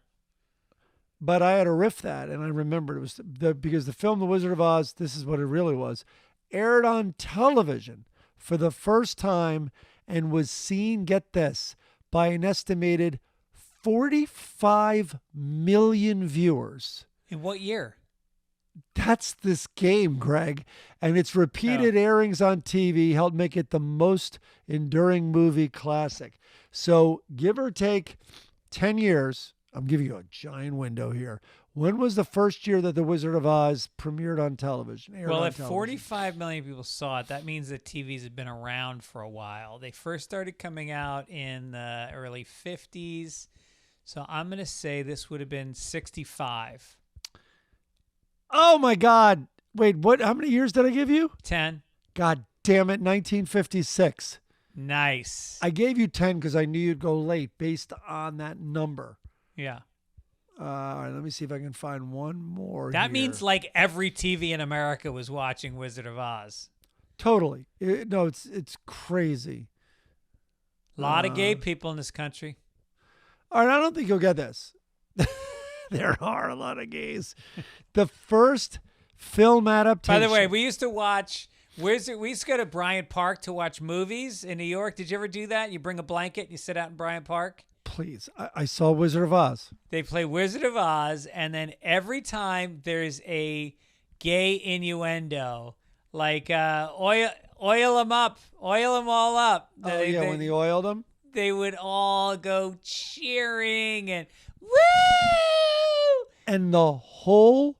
But I had to riff that, and I remembered it was because the film The Wizard of Oz, this is what it really was, aired on television for the first time and was seen, get this, by an estimated 45 million viewers. In what year? That's this game, Greg. And its repeated airings on TV helped make it the most enduring movie classic. So give or take 10 years, I'm giving you a giant window here. When was the first year that The Wizard of Oz premiered on television? Well, if 45 million people saw it, that means that TVs had been around for a while. They first started coming out in the early 50s. So I'm going to say this would have been 65. Oh, my God. Wait, what? How many years did I give you? 10. God damn it, 1956. Nice. I gave you 10 because I knew you'd go late based on that number. Yeah. All right, let me see if I can find one more. That here. means like every TV in America was watching Wizard of Oz. Totally. It's crazy. A lot of gay people in this country. All right, I don't think you'll get this. There are a lot of gays. The first film adaptation. By the way, we used to watch. We used to go to Bryant Park to watch movies in New York. Did you ever do that? You bring a blanket and you sit out in Bryant Park. Please, I saw Wizard of Oz. They play Wizard of Oz, and then every time there's a gay innuendo, like oil them up, oil them all up. When they oiled them, they would all go cheering and woo, And the whole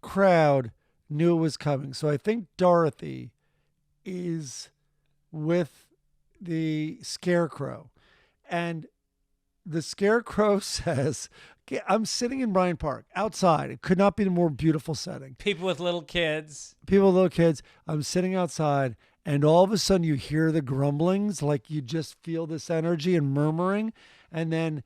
crowd knew it was coming. So I think Dorothy is with the Scarecrow. And the Scarecrow says, okay, I'm sitting in Bryant Park outside. It could not be a more beautiful setting. People with little kids. I'm sitting outside, and all of a sudden you hear the grumblings, like you just feel this energy and murmuring. And then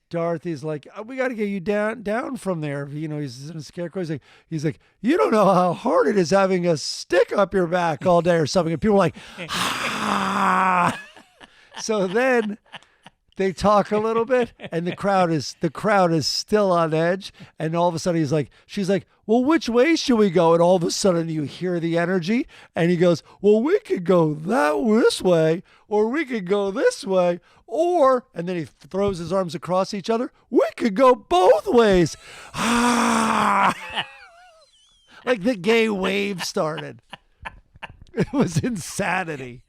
Dorothy's like, oh, we got to get you down from there. You know, he's in a Scarecrow. He's like, you don't know how hard it is having a stick up your back all day or something. And people are like, ah. So then they talk a little bit, and the crowd is still on edge. And all of a sudden she's like, well, which way should we go? And all of a sudden you hear the energy, and he goes, well, we could go this way, or we could go this way, and then he throws his arms across each other. We could go both ways. Ah! Like the gay wave started. It was insanity.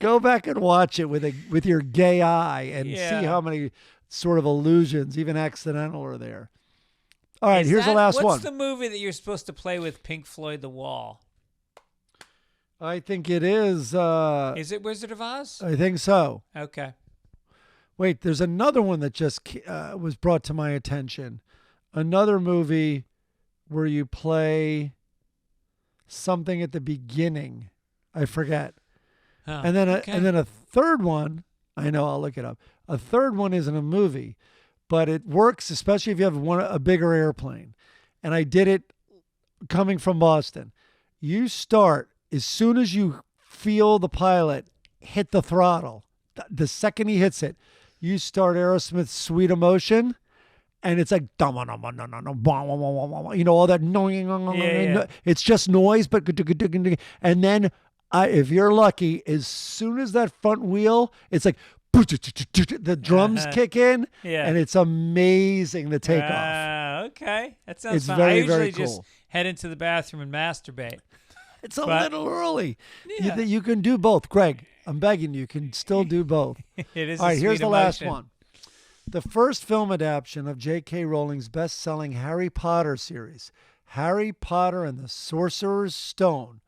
Go back and watch it with your gay eye and see how many sort of illusions, even accidental, are there. All right, here's the last one. What's the movie that you're supposed to play with Pink Floyd, The Wall? I think it is. Is it Wizard of Oz? I think so. Okay. Wait, there's another one that just was brought to my attention. Another movie where you play something at the beginning. I forget. Oh, And then a third one, I know, I'll look it up. A third one isn't a movie, but it works, especially if you have a bigger airplane. And I did it coming from Boston. You start, as soon as you feel the pilot hit the throttle, the second he hits it, you start Aerosmith's Sweet Emotion, and it's like, you know, all that, it's just noise, but, and then if you're lucky, as soon as that front wheel, it's like the drums kick in, and it's amazing, the takeoff. Okay, that sounds fun. Very, I usually very cool. just head into the bathroom and masturbate. It's a little early. Yeah. You can do both, Greg. I'm begging you can still do both. It is. All right, here's the last emotion. one. The first film adaptation of J.K. Rowling's best-selling Harry Potter series, Harry Potter and the Sorcerer's Stone,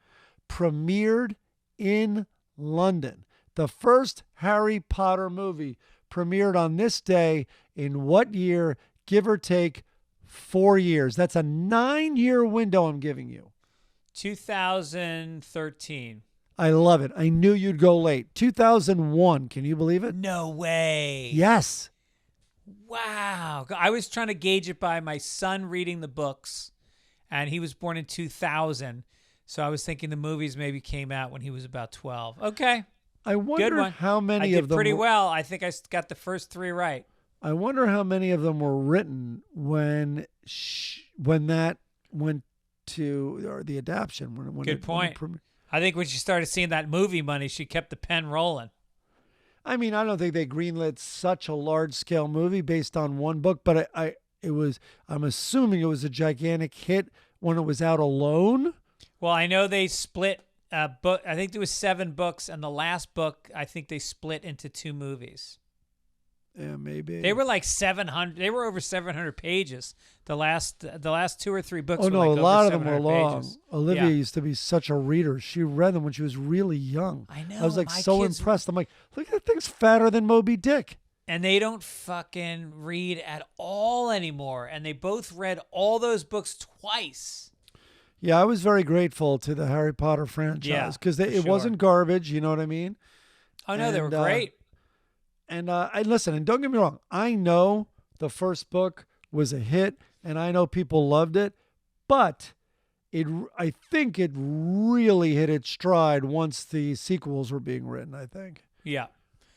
premiered in London. The first Harry Potter movie premiered on this day in what year, give or take 4 years? That's a 9-year window I'm giving you. 2013. I love it. I knew you'd go late. 2001. Can you believe it? No way. Yes. Wow. I was trying to gauge it by my son reading the books, and he was born in 2000. So I was thinking the movies maybe came out when he was about 12. Okay. I wonder how many I did of them pretty well. I think I got the first 3 right. I wonder how many of them were written when that went to, or the adaptation. Good point. I think when she started seeing that movie money, she kept the pen rolling. I mean, I don't think they greenlit such a large-scale movie based on one book, but I'm assuming it was a gigantic hit when it was out alone. Well, I know they split book. I think there was 7 books, and the last book, I think they split into 2 movies. Yeah, maybe. They were like 700. They were over 700 pages. The last 2 or 3 books. Oh were no, like a over lot of them 700 were long. pages. Olivia used to be such a reader. She read them when she was really young. I know. I was like my so kids- impressed. I'm like, look at that thing's fatter than Moby Dick. And they don't fucking read at all anymore. And they both read all those books twice. Yeah, I was very grateful to the Harry Potter franchise because it wasn't garbage. You know what I mean? Oh no, they were great. And listen, and don't get me wrong, I know the first book was a hit, and I know people loved it, but I think it really hit its stride once the sequels were being written, I think. Yeah.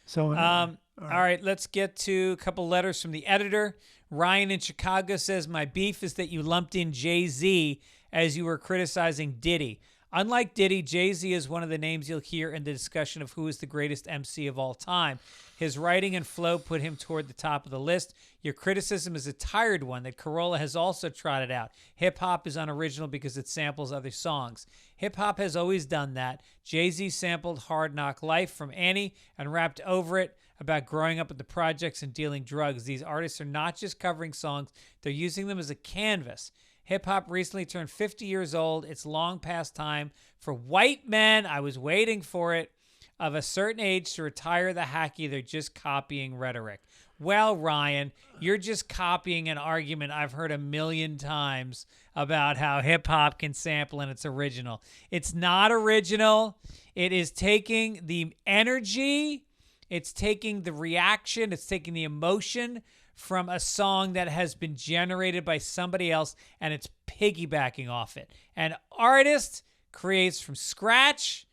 So, all right, let's get to a couple letters from the editor. Ryan in Chicago says, my beef is that you lumped in Jay-Z as you were criticizing Diddy. Unlike Diddy, Jay-Z is one of the names you'll hear in the discussion of who is the greatest MC of all time. His writing and flow put him toward the top of the list. Your criticism is a tired one that Corolla has also trotted out. Hip-hop is unoriginal because it samples other songs. Hip-hop has always done that. Jay-Z sampled Hard Knock Life from Annie and rapped over it. about growing up with the projects and dealing drugs. These artists are not just covering songs, they're using them as a canvas. Hip-hop recently turned 50 years old. It's long past time for white men, I was waiting for it, of a certain age to retire the hacky. They're just copying rhetoric. Well, Ryan, you're just copying an argument I've heard a million times about how hip-hop can sample and it's original. It's not original. It is taking the energy, it's taking the reaction, it's taking the emotion from a song that has been generated by somebody else, and it's piggybacking off it. An artist creates from scratch,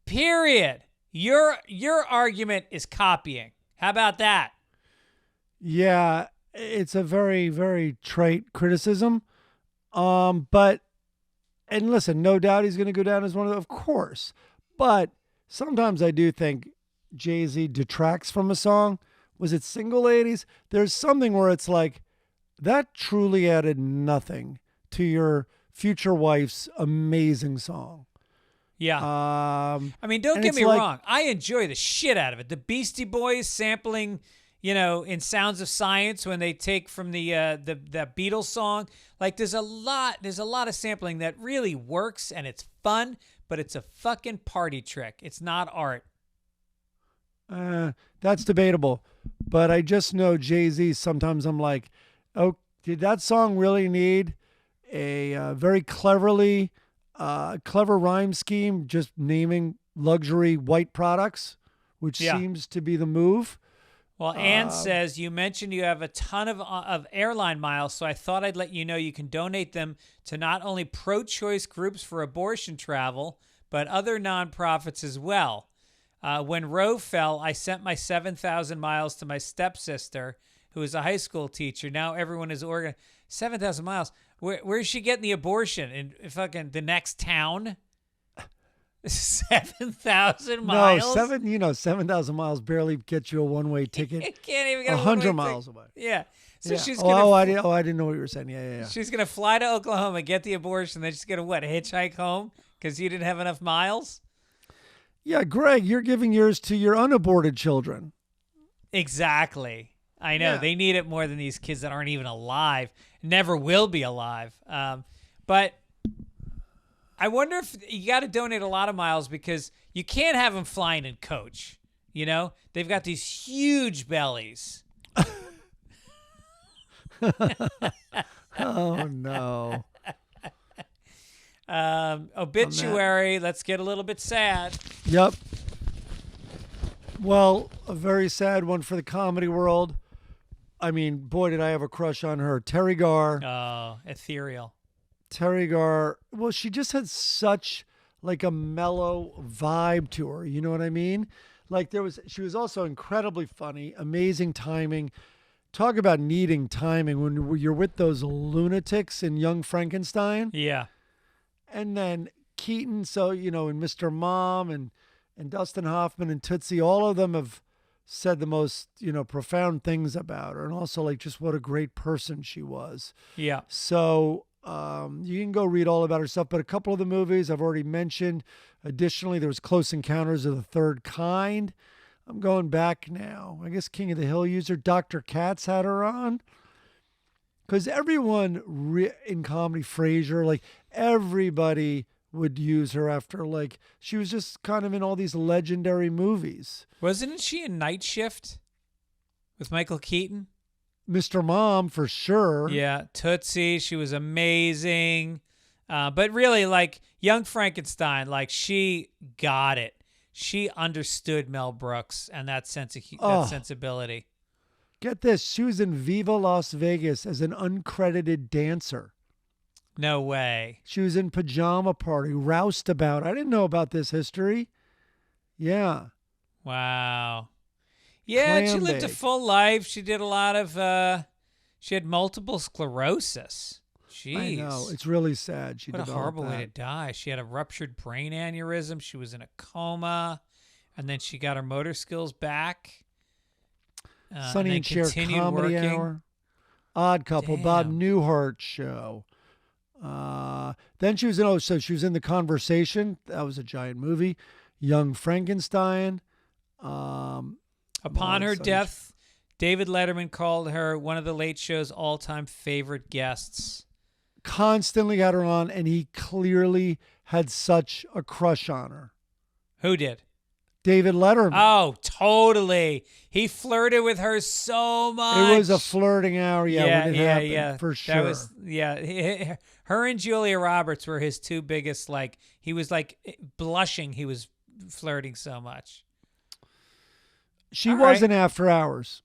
period. Your argument is copying. How about that? Yeah, it's a very, very trite criticism. But listen, no doubt he's going to go down as one of course. But sometimes I do think Jay-Z detracts from a song. Was it Single Ladies? There's something where it's like, that truly added nothing to your future wife's amazing song. Yeah. I mean, don't get me wrong. I enjoy the shit out of it. The Beastie Boys sampling, in Sounds of Science when they take from the Beatles song. Like, there's a lot of sampling that really works and it's fun, but it's a fucking party trick. It's not art. That's debatable. But I just know Jay-Z, sometimes I'm like, oh, did that song really need a very clever rhyme scheme, just naming luxury white products, which seems to be the move? Well, Ann says, you mentioned you have a ton of airline miles, so I thought I'd let you know you can donate them to not only pro-choice groups for abortion travel, but other nonprofits as well. When Roe fell, I sent my 7,000 miles to my stepsister, who is a high school teacher. Now everyone is organized. 7,000 miles. Where's she getting the abortion? In fucking the next town? 7,000 miles? No, 7,000 miles barely gets you a one-way ticket. You can't even get 100 miles away. Yeah. So she's gonna. I didn't know what you were saying. Yeah. She's gonna fly to Oklahoma, get the abortion, then she's gonna hitchhike home because you didn't have enough miles. Yeah, Greg, you're giving yours to your unaborted children. Exactly. I know. Yeah. They need it more than these kids that aren't even alive, never will be alive. But I wonder if you got to donate a lot of miles because you can't have them flying in coach. They've got these huge bellies. Oh, no. Obituary. Let's get a little bit sad. Yep. Well, a very sad one for the comedy world. I mean, boy, did I have a crush on her. Terry Garr. Oh, ethereal. Terry Garr. Well, she just had such like a mellow vibe to her. You know what I mean? Like she was also incredibly funny, amazing timing. Talk about needing timing when you're with those lunatics in Young Frankenstein. Yeah. And then Keaton, so, in Mr. Mom and Dustin Hoffman and Tootsie, all of them have said the most, profound things about her. And also, like, just what a great person she was. Yeah. So you can go read all about her stuff. But a couple of the movies I've already mentioned. Additionally, there was Close Encounters of the Third Kind. I'm going back now. I guess King of the Hill user Dr. Katz had her on. Because everyone in comedy, Frasier, like everybody would use her after, like, she was just kind of in all these legendary movies. Wasn't she in Night Shift with Michael Keaton? Mr. Mom, for sure. Yeah, Tootsie, she was amazing. But really, like, Young Frankenstein, like, she got it. She understood Mel Brooks and that that sensibility. Get this. She was in Viva Las Vegas as an uncredited dancer. No way. She was in Pajama Party, Roustabout. I didn't know about this history. Yeah. Wow. Yeah, she lived a full life. She did a lot of, she had multiple sclerosis. Jeez. I know. It's really sad. What a horrible way to die. She had a ruptured brain aneurysm. She was in a coma. And then she got her motor skills back. Sonny and Cher Comedy Hour. Odd Couple. Damn. Bob Newhart Show. Then she was in, she was in The Conversation. That was a giant movie. Young Frankenstein. Upon her Sonny. death, David Letterman called her one of the Late Show's all-time favorite guests. Constantly had her on, and he clearly had such a crush on her. Who did? David Letterman. Oh, totally. He flirted with her so much. It was a flirting hour, when it happened, for sure. That was, her and Julia Roberts were his two biggest, he was blushing. He was flirting so much. She All was right. in After Hours.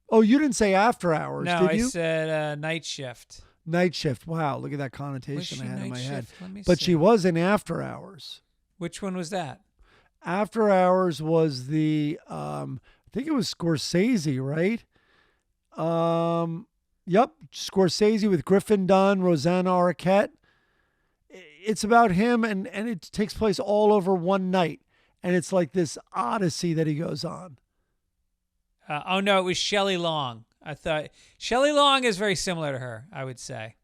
Oh, you didn't say After Hours, No, did you? I said Night Shift. Night Shift. Wow, look at that Was connotation she I had in Night my head. Shift? Let me But see. she was in After Hours. Which one was that? After Hours was the, I think it was Scorsese, right? Yep, Scorsese with Griffin Dunn, Rosanna Arquette. It's about him, and it takes place all over one night. And it's like this odyssey that he goes on. Oh, no, it was Shelley Long. I thought Shelley Long is very similar to her, I would say.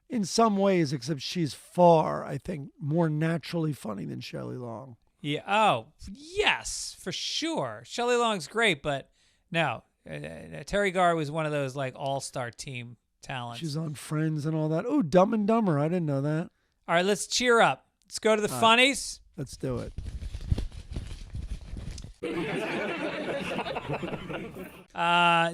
In some ways, except she's far, I think, more naturally funny than Shelley Long. Yeah. Oh, yes, for sure. Shelley Long's great, but no. Terry Garr was one of those all-star team talents. She's on Friends and all that. Oh, Dumb and Dumber. I didn't know that. All right, let's cheer up. Let's go to the funnies. Let's do it.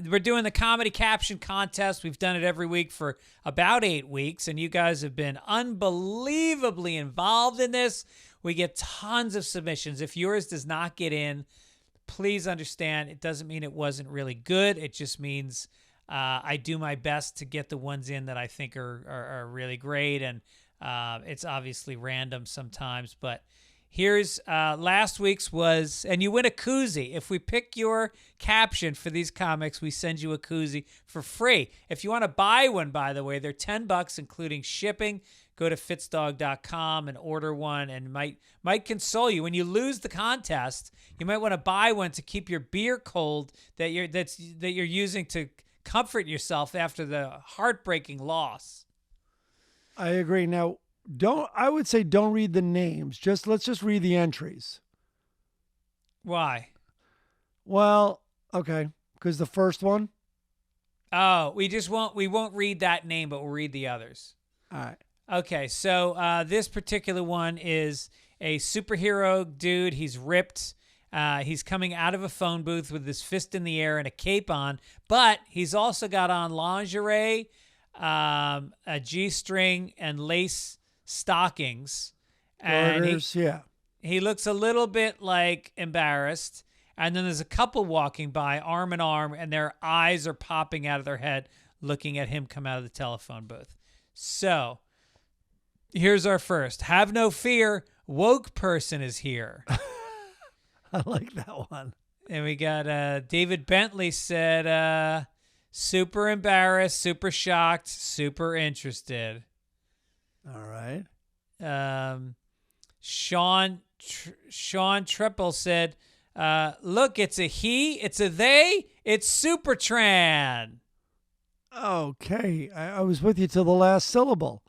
We're doing the comedy caption contest. We've done it every week for about 8 weeks, and you guys have been unbelievably involved in this. We get tons of submissions. If yours does not get in, please understand it doesn't mean it wasn't really good. It just means I do my best to get the ones in that I think are really great, and it's obviously random sometimes, but here's last week's was, and you win a koozie. If we pick your caption for these comics, we send you a koozie for free. If you want to buy one, by the way, they're $10, including shipping. Go to fitzdog.com and order one, and might console you when you lose the contest. You might want to buy one to keep your beer cold that you're using to comfort yourself after the heartbreaking loss. I agree. Now, I would say don't read the names. Let's just read the entries. Why? Well, okay, because the first one. Oh, we won't read that name, but we'll read the others. All right. Okay, so this particular one is a superhero dude. He's ripped. He's coming out of a phone booth with his fist in the air and a cape on, but he's also got on lingerie, a G-string, and lace stockings. And Orders, he looks a little bit embarrassed. And then there's a couple walking by arm in arm, and their eyes are popping out of their head looking at him come out of the telephone booth. So here's our first. Have no fear. Woke person is here. I like that one. And we got David Bentley said, super embarrassed, super shocked, super interested. All right. Sean Triple said, look, it's a he, it's a they, it's Supertran. Okay. I was with you till the last syllable.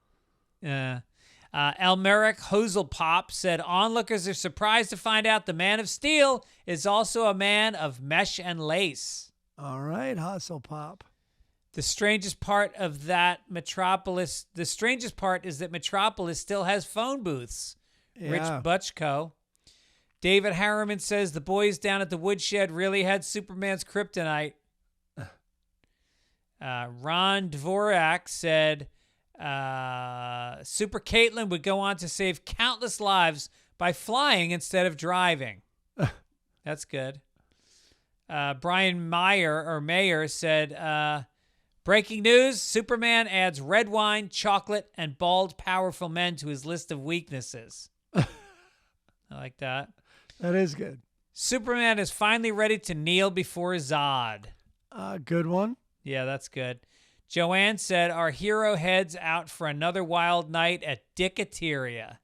Elmeric Hoselpop said, onlookers are surprised to find out the Man of Steel is also a man of mesh and lace. All right, Hasselpop. The strangest part is that Metropolis still has phone booths. Yeah. Rich Butchko. David Harriman says the boys down at the woodshed really had Superman's kryptonite. Ron Dvorak said Super Caitlin would go on to save countless lives by flying instead of driving. That's good. Brian Mayer said, breaking news, Superman adds red wine, chocolate, and bald, powerful men to his list of weaknesses. I like that. That is good. Superman is finally ready to kneel before Zod. Good one. Yeah, that's good. Joanne said, our hero heads out for another wild night at Dickateria.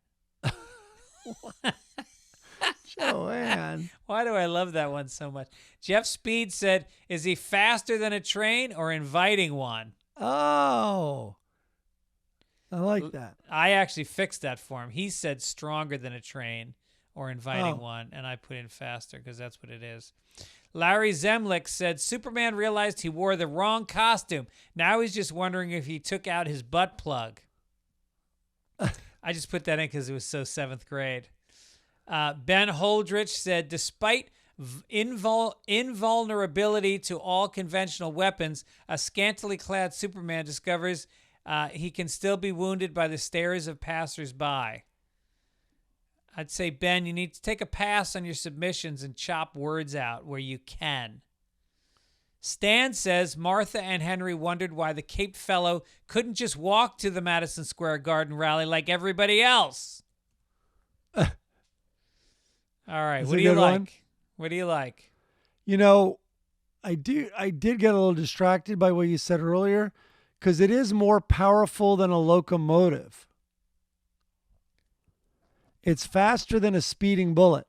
Joanne. Why do I love that one so much? Jeff Speed said, is he faster than a train or inviting one? Oh. I like that. I actually fixed that for him. He said stronger than a train or inviting one, and I put in faster because that's what it is. Larry Zemlick said Superman realized he wore the wrong costume. Now he's just wondering if he took out his butt plug. I just put that in because it was so 7th grade. Ben Holdrich said, despite invulnerability to all conventional weapons, a scantily clad Superman discovers he can still be wounded by the stares of passersby. I'd say, Ben, you need to take a pass on your submissions and chop words out where you can. Stan says Martha and Henry wondered why the Cape Fellow couldn't just walk to the Madison Square Garden rally like everybody else. All right, what do you like? What do you like? You know, I did get a little distracted by what you said earlier because it is more powerful than a locomotive. It's faster than a speeding bullet.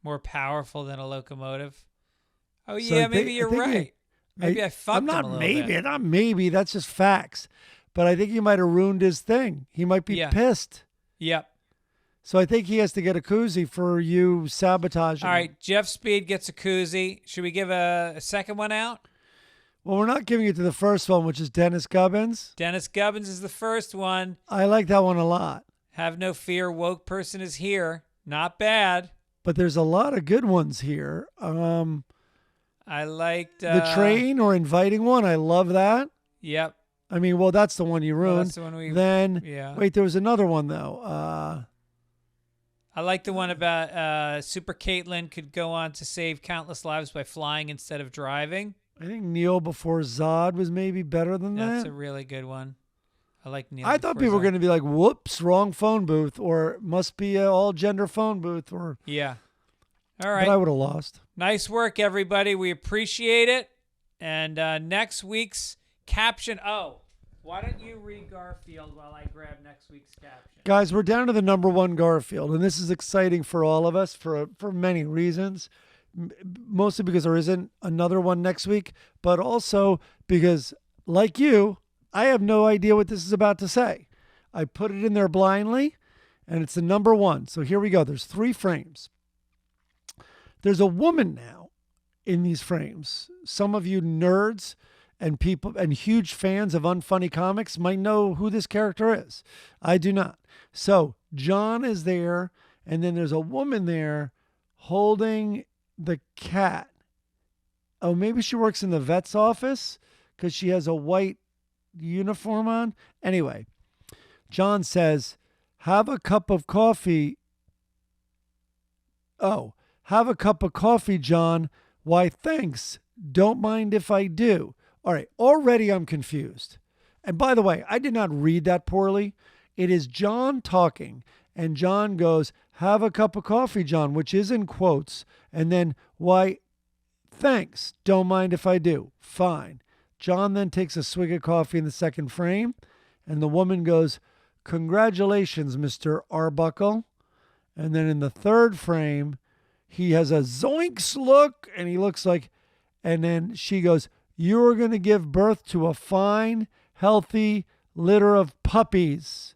More powerful than a locomotive? Oh, So yeah, maybe you're right. Maybe I fucked I'm not him a little maybe, bit. not maybe. That's just facts. But I think you might have ruined his thing. He might be pissed. Yep. So I think he has to get a koozie for you sabotaging All him. right, Jeff Speed gets a koozie. Should we give a second one out? Well, we're not giving it to the first one, which is Dennis Gubbins. Dennis Gubbins is the first one. I like that one a lot. Have no fear, woke person is here. Not bad. But there's a lot of good ones here. I liked the train or inviting one. I love that. Yep. I mean, well, that's the one you ruined. Well, that's the one we. Then, Yeah. wait, there was another one, though. I like the one about Super Caitlin could go on to save countless lives by flying instead of driving. I think Neil before Zod was maybe better than That's that. a really good one. I like Neil. I thought people were going to be like, whoops, wrong phone booth, or must be an all-gender phone booth. Or Yeah. All right. But I would have lost. Nice work, everybody. We appreciate it. And next week's caption. Oh, why don't you read Garfield while I grab next week's caption? Guys, we're down to the number one Garfield, and this is exciting for all of us for many reasons. Mostly because there isn't another one next week, but also because, like you, I have no idea what this is about to say. I put it in there blindly, and it's the number one. So here we go. There's 3 frames. There's a woman now in these frames. Some of you nerds and people and huge fans of unfunny comics might know who this character is. I do not. So John is there, and then there's a woman there holding the cat. Oh, maybe she works in the vet's office because she has a white uniform on. Anyway, John says, have a cup of coffee. Oh, have a cup of coffee, John. Why, thanks. Don't mind if I do. All right, already I'm confused. And by the way, I did not read that poorly. It is John talking, and John goes, have a cup of coffee, John, which is in quotes. And then, why, thanks. Don't mind if I do. Fine. John then takes a swig of coffee in the second frame, and the woman goes, congratulations, Mr. Arbuckle. And then in the third frame, he has a zoinks look, and he looks like, and then she goes, you're going to give birth to a fine, healthy litter of puppies.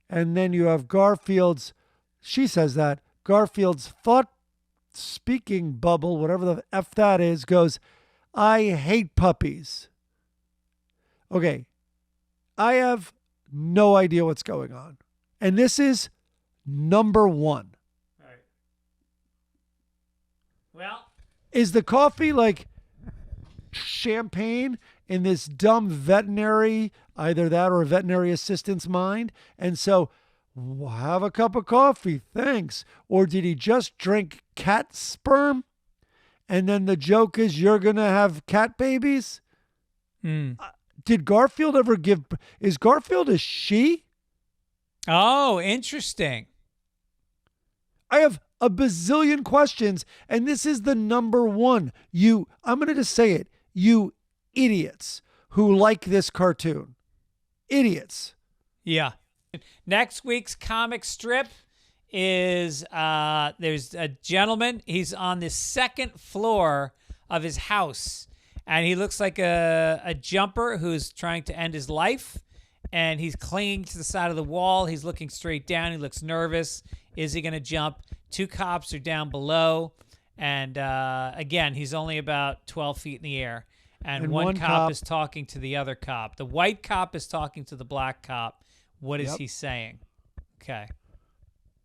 And then you have Garfield's, she says that, Garfield's thought-speaking bubble, whatever the F that is, goes, I hate puppies. Okay, I have no idea what's going on. And this is number one. All right. Well, is the coffee like champagne in this dumb veterinary, either that or a veterinary assistant's mind? And so, have a cup of coffee, thanks. Or did he just drink cat sperm? And then the joke is you're going to have cat babies? Did Garfield ever give... Is Garfield a she? Oh, interesting. I have a bazillion questions, and this is the number one. I'm going to just say it. You idiots who like this cartoon. Idiots. Yeah. Next week's comic strip is there's a gentleman. He's on the second floor of his house, and he looks like a jumper who's trying to end his life, and he's clinging to the side of the wall. He's looking straight down. He looks nervous. Is he going to jump? 2 cops are down below, And again, he's only about 12 feet in the air. And And one one cop cop- is talking to the other cop. The white cop is talking to the black cop. What is Yep. he saying? Okay.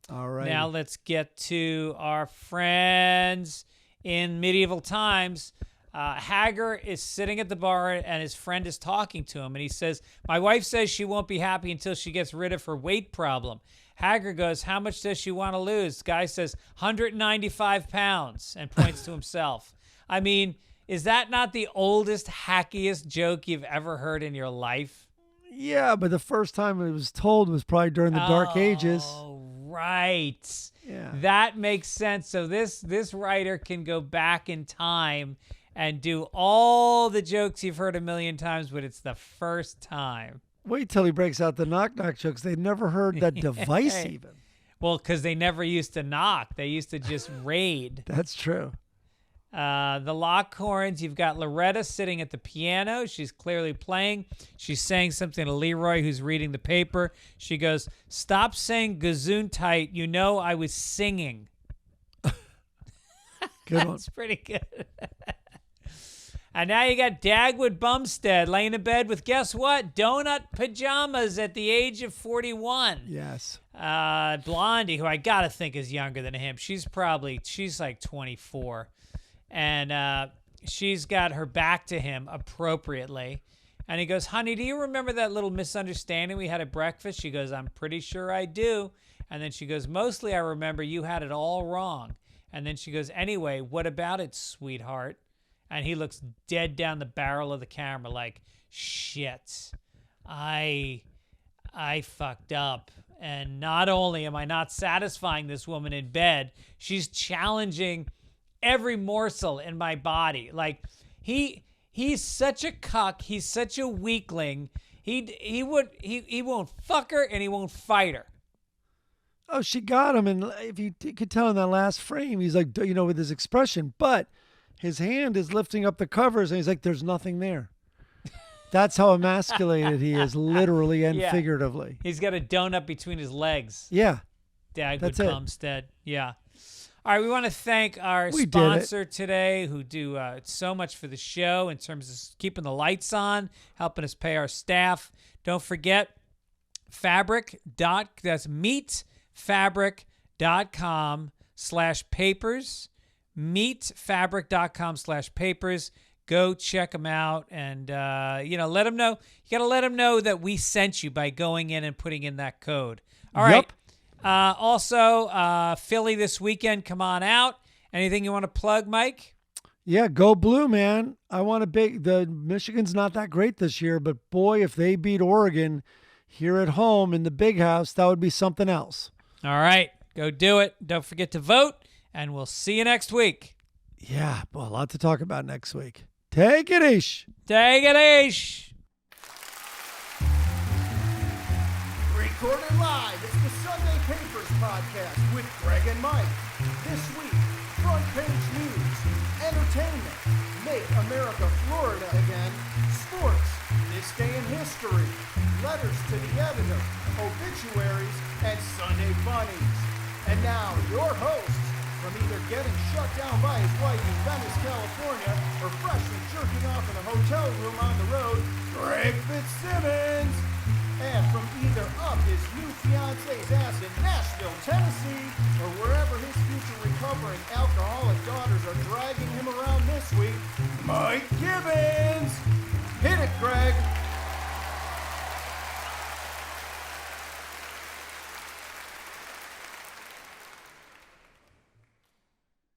All right. Now let's get to our friends in medieval times. Hager is sitting at the bar and his friend is talking to him. And he says, my wife says she won't be happy until she gets rid of her weight problem. Hager goes, how much does she want to lose? Guy says, 195 pounds and points to himself. I mean, is that not the oldest, hackiest joke you've ever heard in your life? Yeah, but the first time it was told was probably during the Dark Ages. Oh, right. Yeah. That makes sense. So this writer can go back in time and do all the jokes you've heard a million times, but it's the first time. Wait till he breaks out the knock-knock jokes. They've never heard that device even. Well, because they never used to knock. They used to just raid. That's true. The Lockhorns, you've got Loretta sitting at the piano. She's clearly playing. She's saying something to Leroy, who's reading the paper. She goes, stop saying Gesundheit. You know I was singing. Good one. That's pretty good. And now you got Dagwood Bumstead laying in bed with, guess what? Donut pajamas at the age of 41. Yes. Blondie, who I got to think is younger than him. She's like 24. And she's got her back to him appropriately. And he goes, honey, do you remember that little misunderstanding we had at breakfast? She goes, I'm pretty sure I do. And then she goes, mostly I remember you had it all wrong. And then she goes, anyway, what about it, sweetheart? And he looks dead down the barrel of the camera like, shit, I fucked up. And not only am I not satisfying this woman in bed, she's challenging every morsel in my body. Like, he's such a cuck. He's such a weakling. He won't fuck her and he won't fight her. Oh, she got him. And if you could tell in that last frame, he's like, you know, with his expression, but his hand is lifting up the covers and he's like, there's nothing there. That's how emasculated he is, literally and Yeah. figuratively. He's got a donut between his legs. Yeah. Dagwood That's it. Bumstead. Yeah. All right, we want to thank our We did it. sponsor today who do so much for the show in terms of keeping the lights on, helping us pay our staff. Don't forget, that's meetfabric.com/papers. meetfabric.com/papers. Go check them out and, let them know. You got to let them know that we sent you by going in and putting in that code. All right. Yup. Also, Philly this weekend. Come on out. Anything you want to plug, Mike? Yeah, go blue, man. I want to the Michigan's not that great this year, but boy, if they beat Oregon here at home in the big house, that would be something else. All right. Go do it. Don't forget to vote, and we'll see you next week. Yeah, well, a lot to talk about next week. Take it easy. Take it easy. Recorded live, it's the Sunday Papers podcast with Greg and Mike. This week, front page news, entertainment, make America Florida again, sports, this day in history, letters to the editor, obituaries, and Sunday bunnies. And now, your hosts, from either getting shut down by his wife in Venice, California, or freshly jerking off in a hotel room on the road, Greg Fitzsimmons. And from either up his new fiance's ass in Nashville, Tennessee, or wherever his future recovering alcoholic daughters are dragging him around this week, Mike Gibbons. Hit it, Greg.